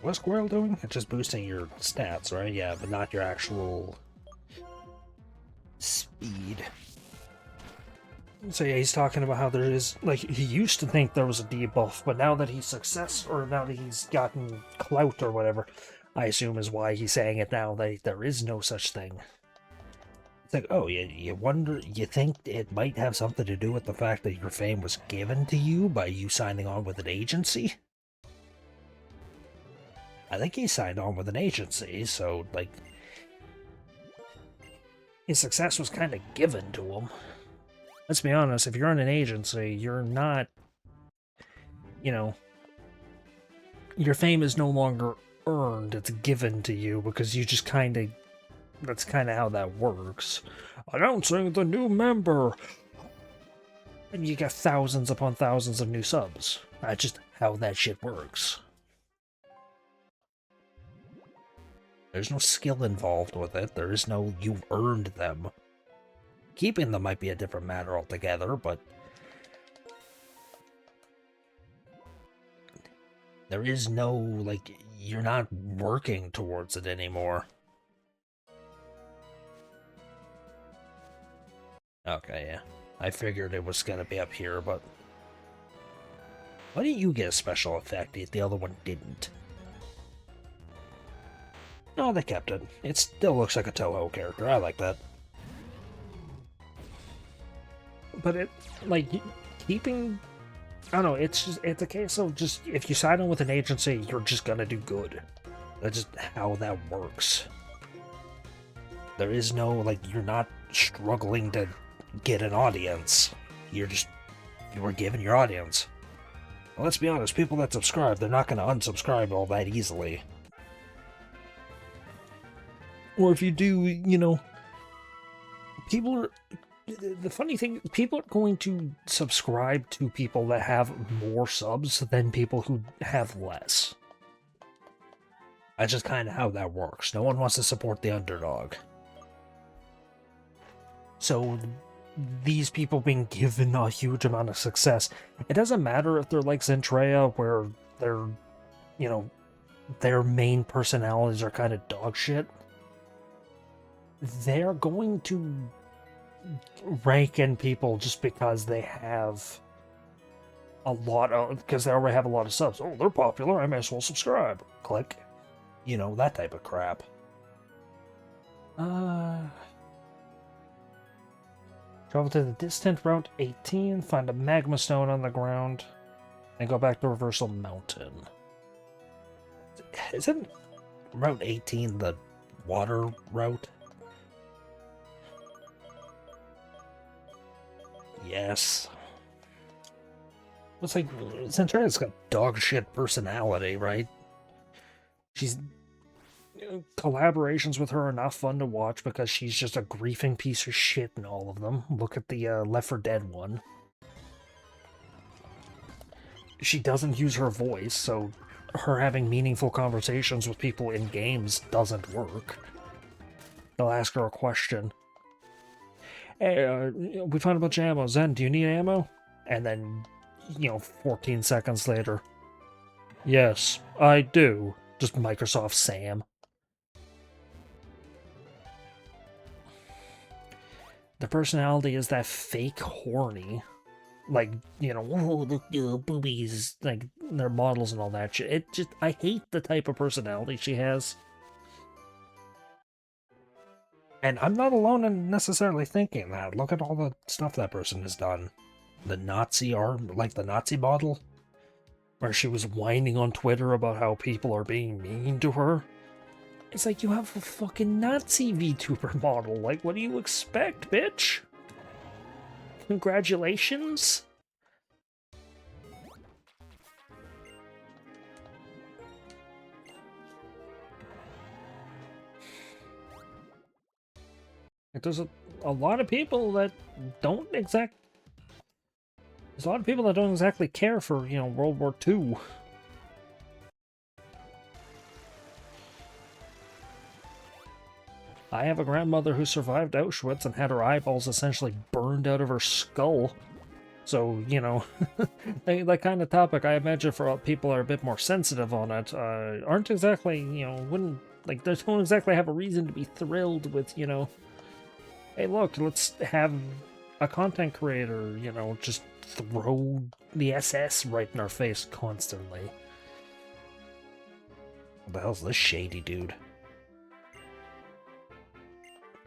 What's Squirrel doing? It's just boosting your stats, right? Yeah, but not your actual speed. So yeah, he's talking about how there is, like, he used to think there was a debuff, but now that he's now that he's gotten clout or whatever, I assume is why he's saying it now, that there is no such thing. It's like, oh, you wonder, you think it might have something to do with the fact that your fame was given to you by you signing on with an agency? I think he signed on with an agency, so, like... His success was kind of given to him. Let's be honest, if you're in an agency, you're not... You know... Your fame is no longer earned, it's given to you, because you just kind of... That's kind of how that works. Announcing the new member! And you get thousands upon thousands of new subs. That's just how that shit works. There's no skill involved with it. There is no you've earned them. Keeping them might be a different matter altogether, but... There is no, like, you're not working towards it anymore. Okay, yeah. I figured it was gonna be up here, but... Why didn't you get a special effect if the other one didn't? No, they kept it. It still looks like a Toho character. I like that. But it, like, keeping... I don't know, it's a case of just, if you sign on with an agency, you're just gonna do good. That's just how that works. There is no, like, you're not struggling to get an audience. You were given your audience. Well, let's be honest, people that subscribe, they're not gonna unsubscribe all that easily. Or if you do, you know, people are... The funny thing, people are going to subscribe to people that have more subs than people who have less. That's just kind of how that works. No one wants to support the underdog. So, these people being given a huge amount of success, it doesn't matter if they're like Zentreya, where they're, you know, their main personalities are kind of dog shit. They're going to rank in people just because they have a lot of, because they already have a lot of subs. Oh, they're popular, I may as well subscribe. Click. You know, that type of crap. Travel to the distant Route 18, find a magma stone on the ground, and go back to Reversal Mountain. Isn't Route 18 the water route? Yes. It's like, Zentreya's got dog shit personality, right? She's... Collaborations with her are not fun to watch because she's just a griefing piece of shit in all of them. Look at the Left 4 Dead one. She doesn't use her voice, so her having meaningful conversations with people in games doesn't work. They'll ask her a question. Hey, we found a bunch of ammo. Zen, do you need ammo? And then, 14 seconds later. Yes, I do. Just Microsoft Sam. Their personality is that fake horny. Like, you know, oh, look, boobies, like, their models and all that shit. It just, I hate the type of personality she has. And I'm not alone in necessarily thinking that. Look at all the stuff that person has done. The Nazi arm, like the Nazi model. Where she was whining on Twitter about how people are being mean to her. It's like, you have a fucking Nazi VTuber model. Like, what do you expect, bitch? Congratulations? There's a lot of people that don't exact. There's a lot of people that don't exactly care for, you know, World War II. I have a grandmother who survived Auschwitz and had her eyeballs essentially burned out of her skull. So, you know, that kind of topic, I imagine for people that are a bit more sensitive on it, aren't exactly, you know, wouldn't, like, they don't exactly have a reason to be thrilled with, you know, hey, look, let's have a content creator, you know, just throw the SS right in our face constantly. What the hell's this shady dude?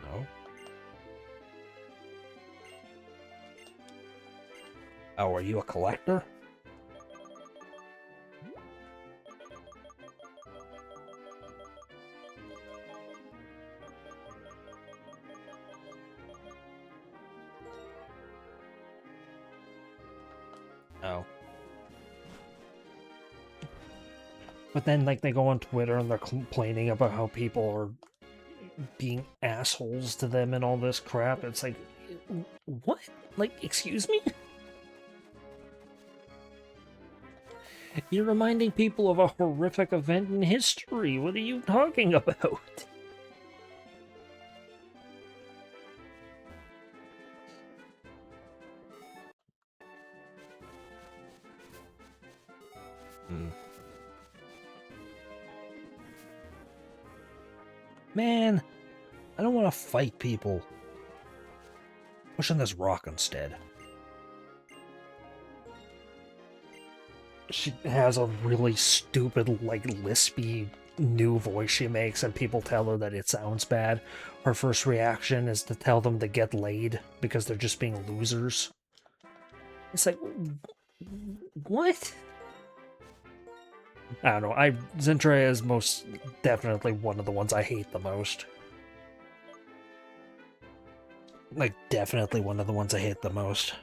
No? Oh, are you a collector? Oh. But then, like, they go on Twitter and they're complaining about how people are being assholes to them and all this crap. It's like, what? Like, excuse me? You're reminding people of a horrific event in history. What are you talking about? Man, I don't want to fight people. Pushing this rock instead. She has a really stupid, like, lispy new voice she makes, and people tell her that it sounds bad. Her first reaction is to tell them to get laid because they're just being losers. It's like, what? I don't know. Zentrea is most definitely one of the ones I hate the most. Like, definitely one of the ones I hate the most.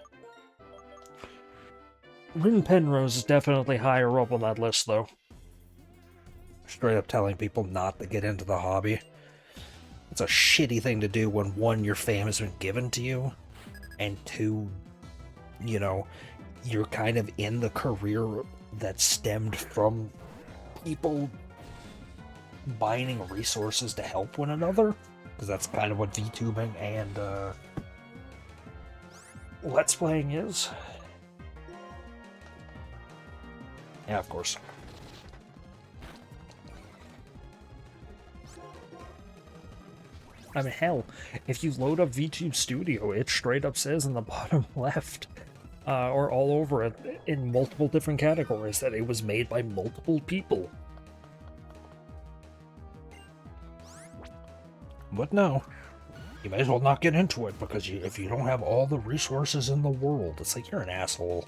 Rin Penrose is definitely higher up on that list, though. Straight up telling people not to get into the hobby. It's a shitty thing to do when, one, your fame has been given to you, and two, you know, you're kind of in the career that stemmed from people binding resources to help one another, because that's kind of what VTubing and Let's Playing is. Yeah, of course. I mean, hell, if you load up VTube Studio, it straight up says in the bottom left, or all over it, in multiple different categories, that it was made by multiple people. But no, you may as well not get into it, because if you don't have all the resources in the world, it's like you're an asshole.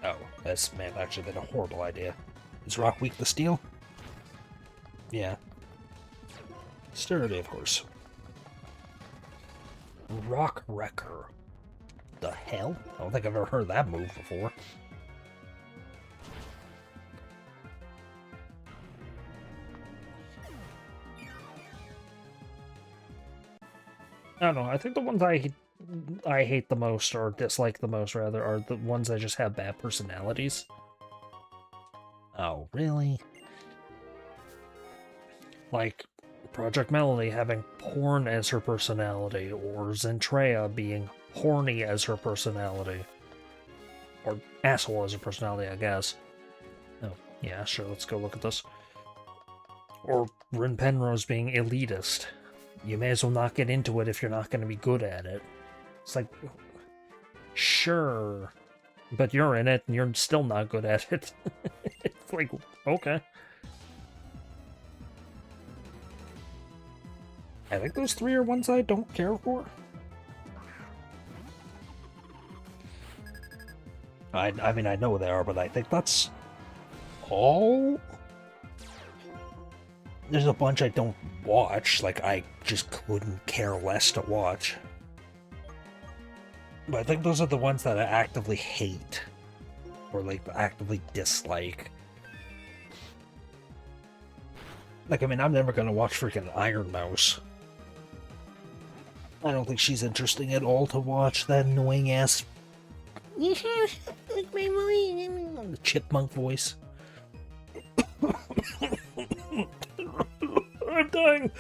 Oh, this may have actually been a horrible idea. Is rock weak to steel? Yeah. Sturdy, of course. Rock Wrecker. The hell? I don't think I've ever heard that move before. I don't know, I think the ones I hate the most, or dislike the most, rather, are the ones that just have bad personalities. Oh, really? Like, Project Melody having porn as her personality, or Zentrea being horny as her personality. Or asshole as her personality, I guess. Oh, yeah, sure, let's go look at this. Or Rin Penrose being elitist. You may as well not get into it if you're not going to be good at it. It's like, sure, but you're in it and you're still not good at it. It's like, okay. I think those three are ones I don't care for. I mean, I know they are, but I think that's all. There's a bunch I don't watch, like I just couldn't care less to watch. But I think those are the ones that I actively hate, or like actively dislike. Like, I mean, I'm never gonna watch freaking Iron Mouse. I don't think she's interesting at all to watch, that annoying ass. The chipmunk voice. I'm dying.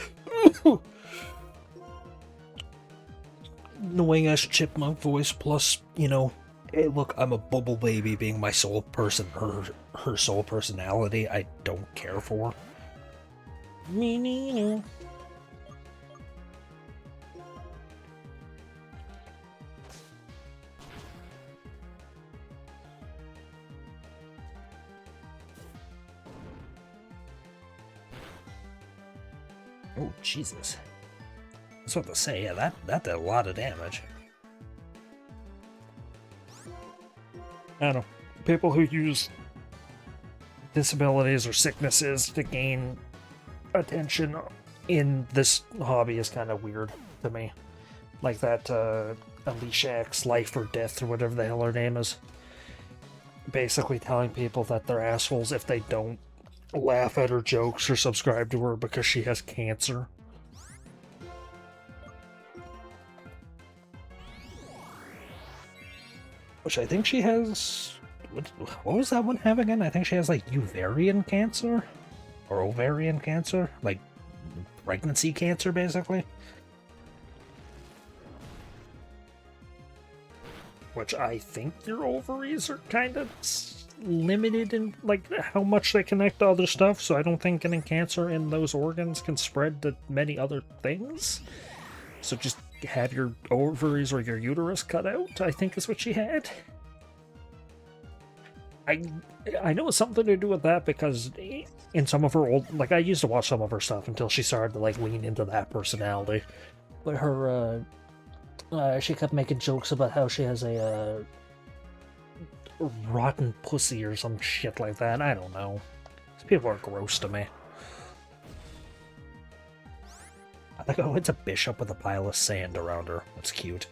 Annoying ass chipmunk voice, plus, you know, hey, look, I'm a bubble baby being my sole person, her sole personality I don't care for. Oh, Jesus. I was about to say, yeah, that did a lot of damage. I don't know. People who use disabilities or sicknesses to gain attention in this hobby is kind of weird to me. Like that Alicia X Life or Death or whatever the hell her name is. Basically telling people that they're assholes if they don't laugh at her jokes or subscribe to her because she has cancer. Which I think she has... What was that one have again? I think she has, like, ovarian cancer? Or ovarian cancer? Like, pregnancy cancer, basically? Which I think your ovaries are kind of limited in, like, how much they connect to other stuff, so I don't think getting cancer in those organs can spread to many other things. So just have your ovaries or your uterus cut out, I think is what she had. I know it's something to do with that because in some of her old, like, I used to watch some of her stuff until she started to, like, lean into that personality. But her, she kept making jokes about how she has a, rotten pussy or some shit like that. I don't know. These people are gross to me. I think, oh, it's a bishop with a pile of sand around her. That's cute.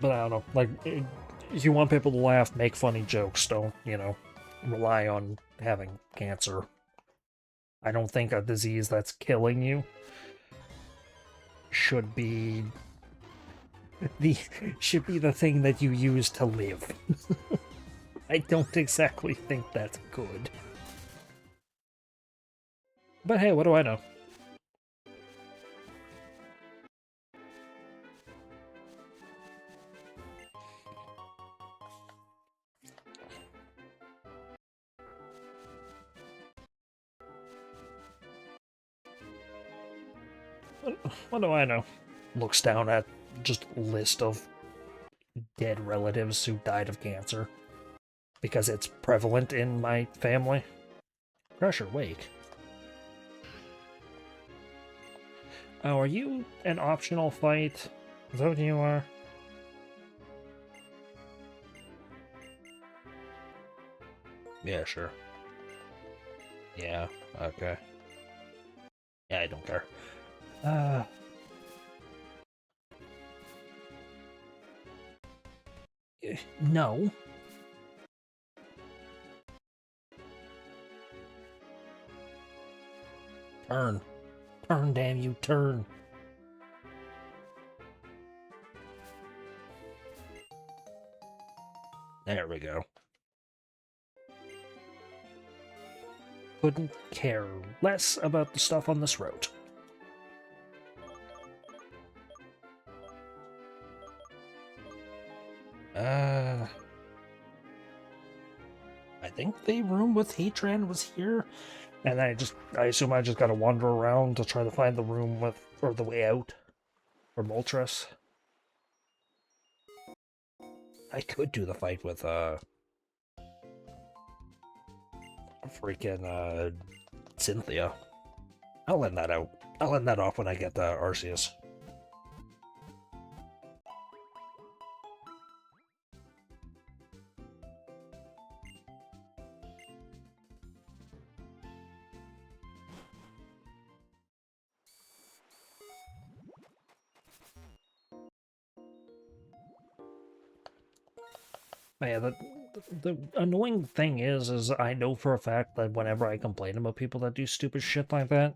But I don't know. Like, if you want people to laugh, make funny jokes. Don't, you know, rely on having cancer. I don't think a disease that's killing you should be the thing that you use to live. I don't exactly think that's good. But hey, what do I know? What do I know? Looks down at just a list of dead relatives who died of cancer. Because it's prevalent in my family. Pressure Wake. Oh, are you an optional fight? Is that what you are? Yeah, sure. Yeah, okay. Yeah, I don't care. No. Turn. Turn, damn you, turn. There we go. Couldn't care less about the stuff on this road. I think the room with Heatran was here. And I assume I just gotta wander around to try to find the room with, or the way out for Moltres. I could do the fight with, freaking, Cynthia. I'll let that out. I'll let that off when I get the Arceus. Yeah, the annoying thing is I know for a fact that whenever I complain about people that do stupid shit like that,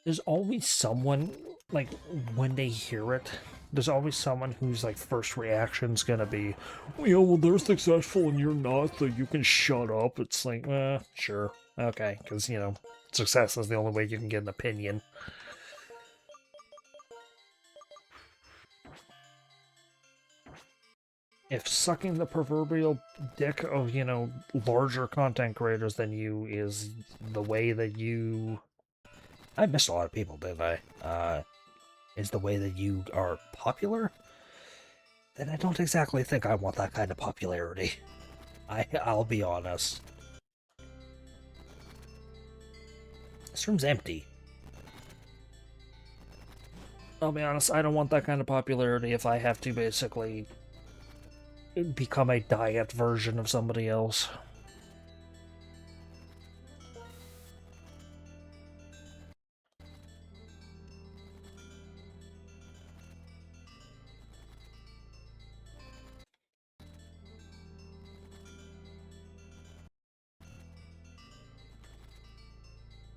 there's always someone, like, when they hear it, there's always someone whose, like, first reaction's gonna be, oh, yeah, well, they're successful and you're not, so you can shut up. It's like, sure, okay, because, you know, success is the only way you can get an opinion. If sucking the proverbial dick of, you know, larger content creators than you is the way that you... I missed a lot of people, didn't I? Is the way that you are popular? Then I don't exactly think I want that kind of popularity. I'll be honest. This room's empty. I'll be honest, I don't want that kind of popularity if I have to basically become a diet version of somebody else.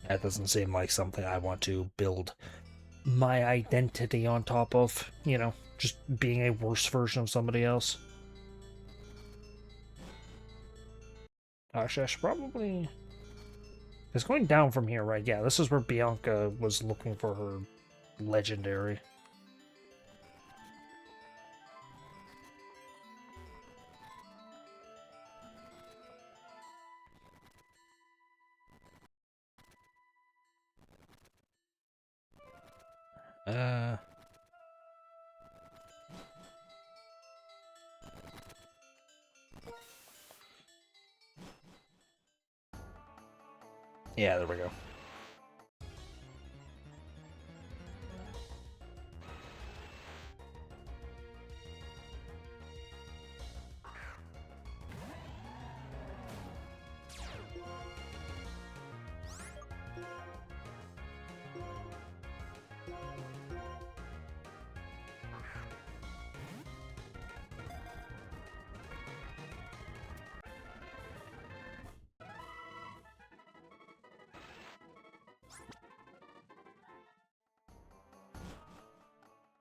That doesn't seem like something I want to build My identity on top of, you know, just being a worse version of somebody else. Actually, I should probably... It's going down from here, right? Yeah, this is where Bianca was looking for her legendary. Yeah, there we go.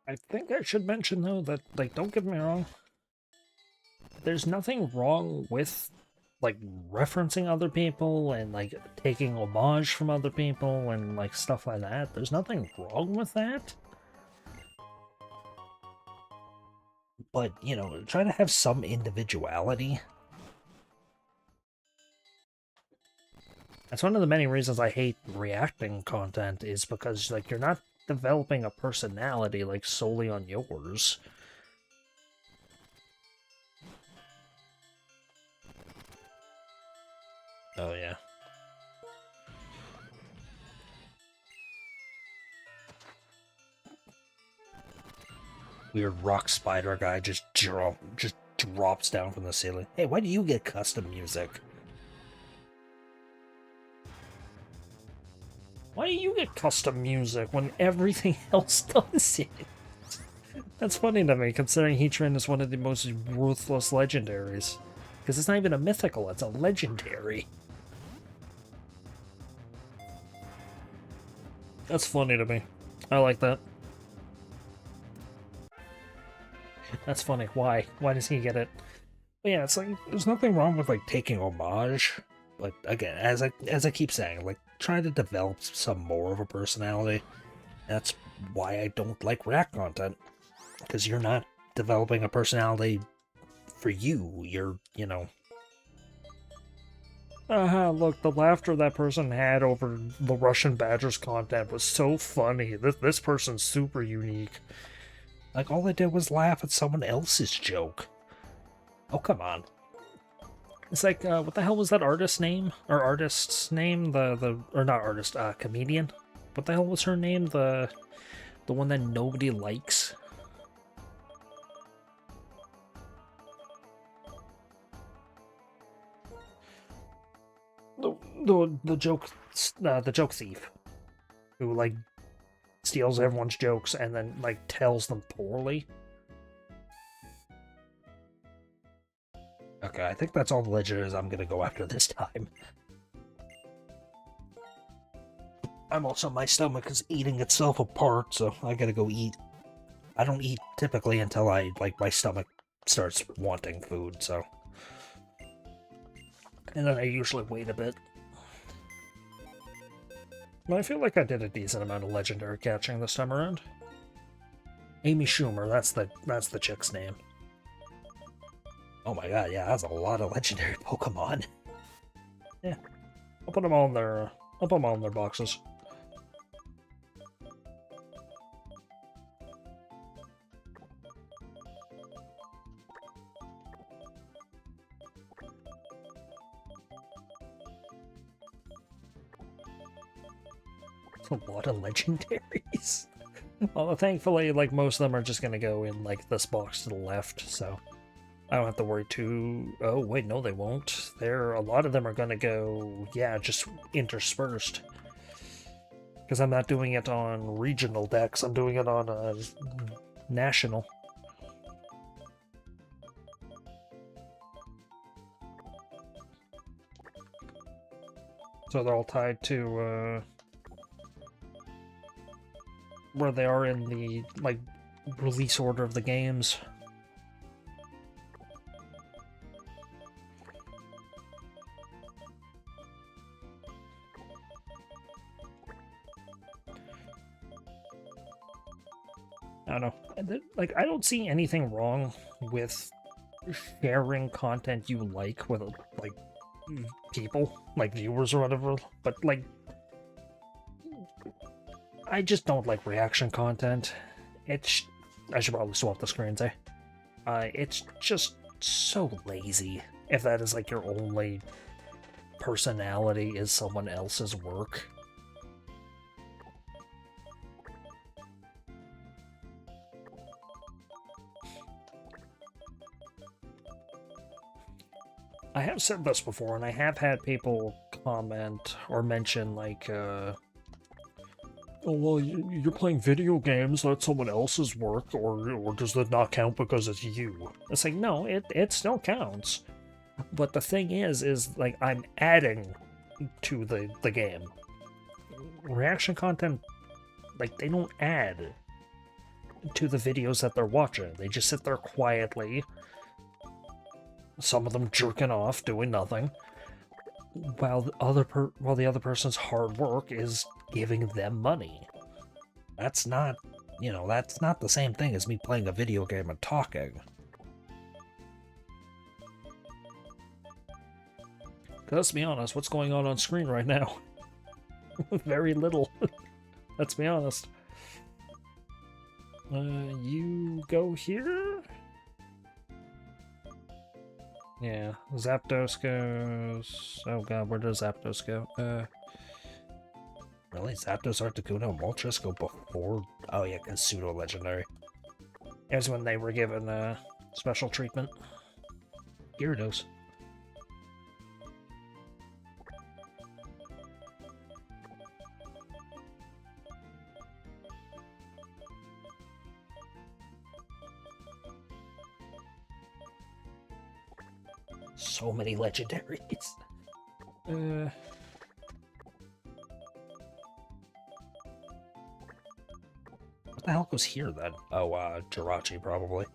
I think I should mention, though, that, like, don't get me wrong, there's nothing wrong with, like, referencing other people and, like, taking homage from other people and, like, stuff like that. There's nothing wrong with that. But, you know, try to have some individuality. That's one of the many reasons I hate reacting content, is because, like, you're not developing a personality, like, solely on yours. Oh, yeah. Weird rock spider guy just drops down from the ceiling. Hey, why do you get custom music? Why do you get custom music when everything else does it? That's funny to me, considering Heatran is one of the most ruthless legendaries. Because it's not even a mythical, it's a legendary. That's funny to me. I like that. That's funny. Why? Why does he get it? Yeah, it's like There's nothing wrong with like taking homage, but again, as I keep saying, like trying to develop some more of a personality. That's why I don't like React content, because you're not developing a personality for you. You're. look, the laughter that person had over the Russian Badgers content was so funny. This person's super unique. Like, all I did was laugh at someone else's joke. Oh, come on. It's like, what the hell was that artist's name? Or artist's name? Or not artist, comedian? What the hell was her name? The one that nobody likes? The joke thief. Who, like, steals everyone's jokes and then, like, tells them poorly. Okay, I think that's all the Legendaries I'm gonna go after this time. I'm also, my stomach is eating itself apart, so I gotta go eat. I don't eat typically until my stomach starts wanting food, so. And then I usually wait a bit. But I feel like I did a decent amount of legendary catching this time around. Amy Schumer, that's the chick's name. Oh my god, yeah, that's a lot of legendary Pokemon. Yeah. I'll put them all in their boxes. It's a lot of legendaries. Well, thankfully, like, most of them are just gonna go in, like, this box to the left, so I don't have to worry too... Oh, wait, no, they won't. A lot of them are gonna go, yeah, just interspersed. Because I'm not doing it on regional decks, I'm doing it on national. So they're all tied to, where they are in the, like, release order of the games. I don't know. Like, I don't see anything wrong with sharing content you like with, like, people, like viewers or whatever, but, like, I just don't like reaction content. I should probably swap the screens, eh? It's just so lazy. If that is, like, your only personality is someone else's work. I have said this before, and I have had people comment or mention, like, oh, well, you're playing video games, that's someone else's work, or does that not count because it's you? It's like, no, it still counts. But the thing is, like, I'm adding to the game. Reaction content, like, they don't add to the videos that they're watching. They just sit there quietly, some of them jerking off, doing nothing, while the other person's hard work is giving them money. That's not, that's not the same thing as me playing a video game and talking. Let's be honest, what's going on screen right now? Very little. Let's be honest. You go here? Yeah, Zapdos goes... Oh god, where does Zapdos go? Really? Zapdos, Articuno, and Moltres go before? Oh yeah, because pseudo-legendary. It was when they were given special treatment. Gyarados. So many legendaries. What the hell goes here then? Oh, Jirachi probably.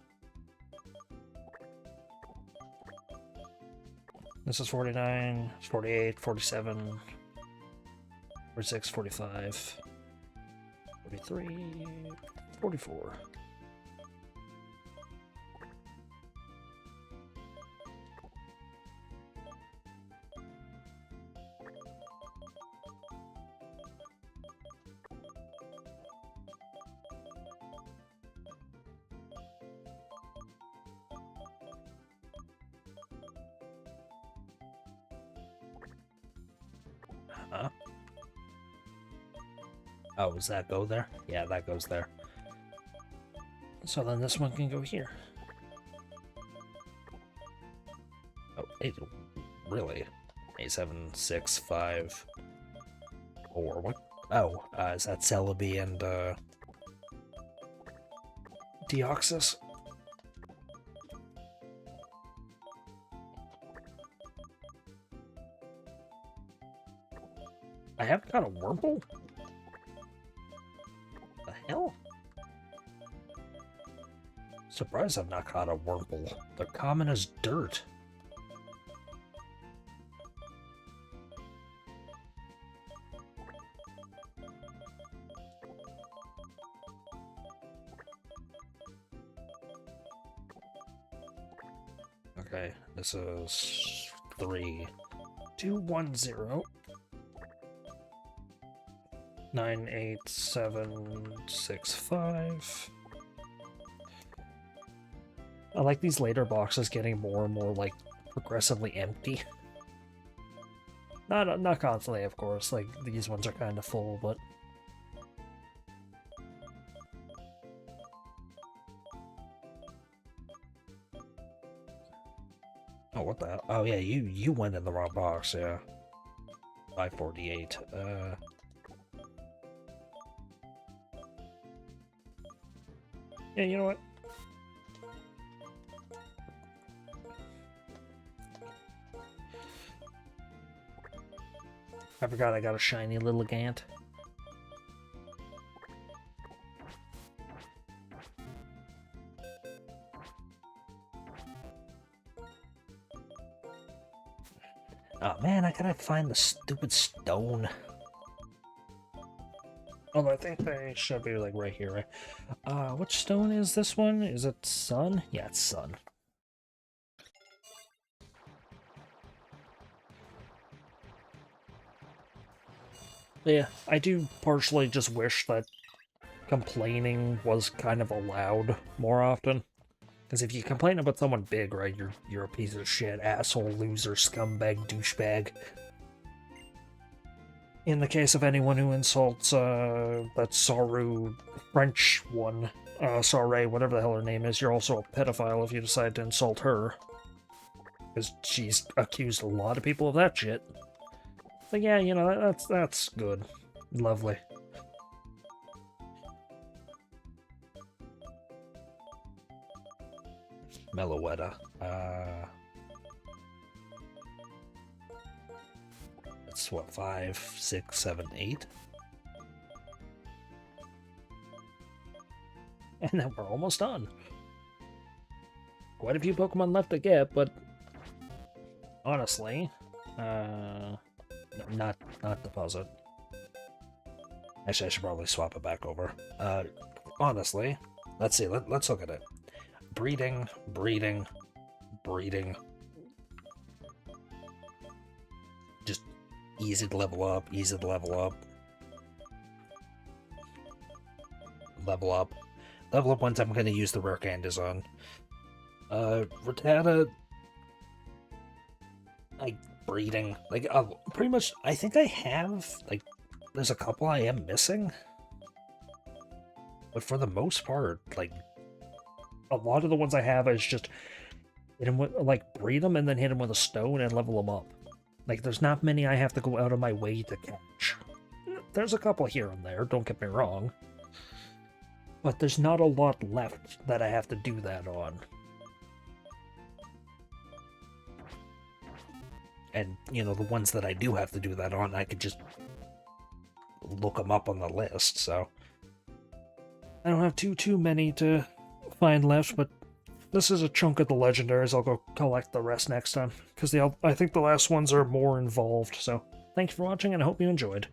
This is 49, 48, 47, 46, 45, 43, 44. Huh? Oh, does that go there? Yeah, that goes there. So then this one can go here. Oh, it really? 8, 7, 6, 5, 4. What? Oh, is that Celebi and Deoxys. I haven't got a Wurmple? The hell? Surprised I've not caught a Wurmple. They're common as dirt. Okay, this is 3. 2, 1, 0. 9, 8, 7, 6, 5. I like these later boxes getting more and more, like, progressively empty. Not constantly, of course. Like, these ones are kind of full, but... Oh, what the hell? Oh, yeah, you went in the wrong box, yeah. 548. Yeah, you know what? I forgot I got a shiny little Gant. Oh, man, I gotta find the stupid stone. Oh, I think they should be, like, right here, right? Which stone is this one? Is it Sun? Yeah, it's Sun. Yeah, I do partially just wish that complaining was kind of allowed more often. Because if you complain about someone big, right, you're a piece of shit, asshole, loser, scumbag, douchebag. In the case of anyone who insults that Saru French one, Saray, whatever the hell her name is, you're also a pedophile if you decide to insult her. Because she's accused a lot of people of that shit. So yeah, you know, that's good. Lovely. Meloetta. That's what, 5, 6, 7, 8? And then we're almost done. Quite a few Pokemon left to get, but honestly, No, not deposit. Actually, I should probably swap it back over. Honestly, let's see. Let's look at it. Breeding, breeding, breeding. Just easy to level up, easy to level up. Level up. Level up ones I'm going to use the rare candies on. Rattata, like, breeding. Like, pretty much, I think I have, like, there's a couple I am missing. But for the most part, like, a lot of the ones I have is just hit them with, like, breed them and then hit them with a stone and level them up. Like, there's not many I have to go out of my way to catch. There's a couple here and there, don't get me wrong. But there's not a lot left that I have to do that on. and, you know, the ones that I do have to do that on, I could just look them up on the list, so... I don't have too many to find left, but this is a chunk of the legendaries. I'll go collect the rest next time, because I think the last ones are more involved. So thank you for watching, and I hope you enjoyed.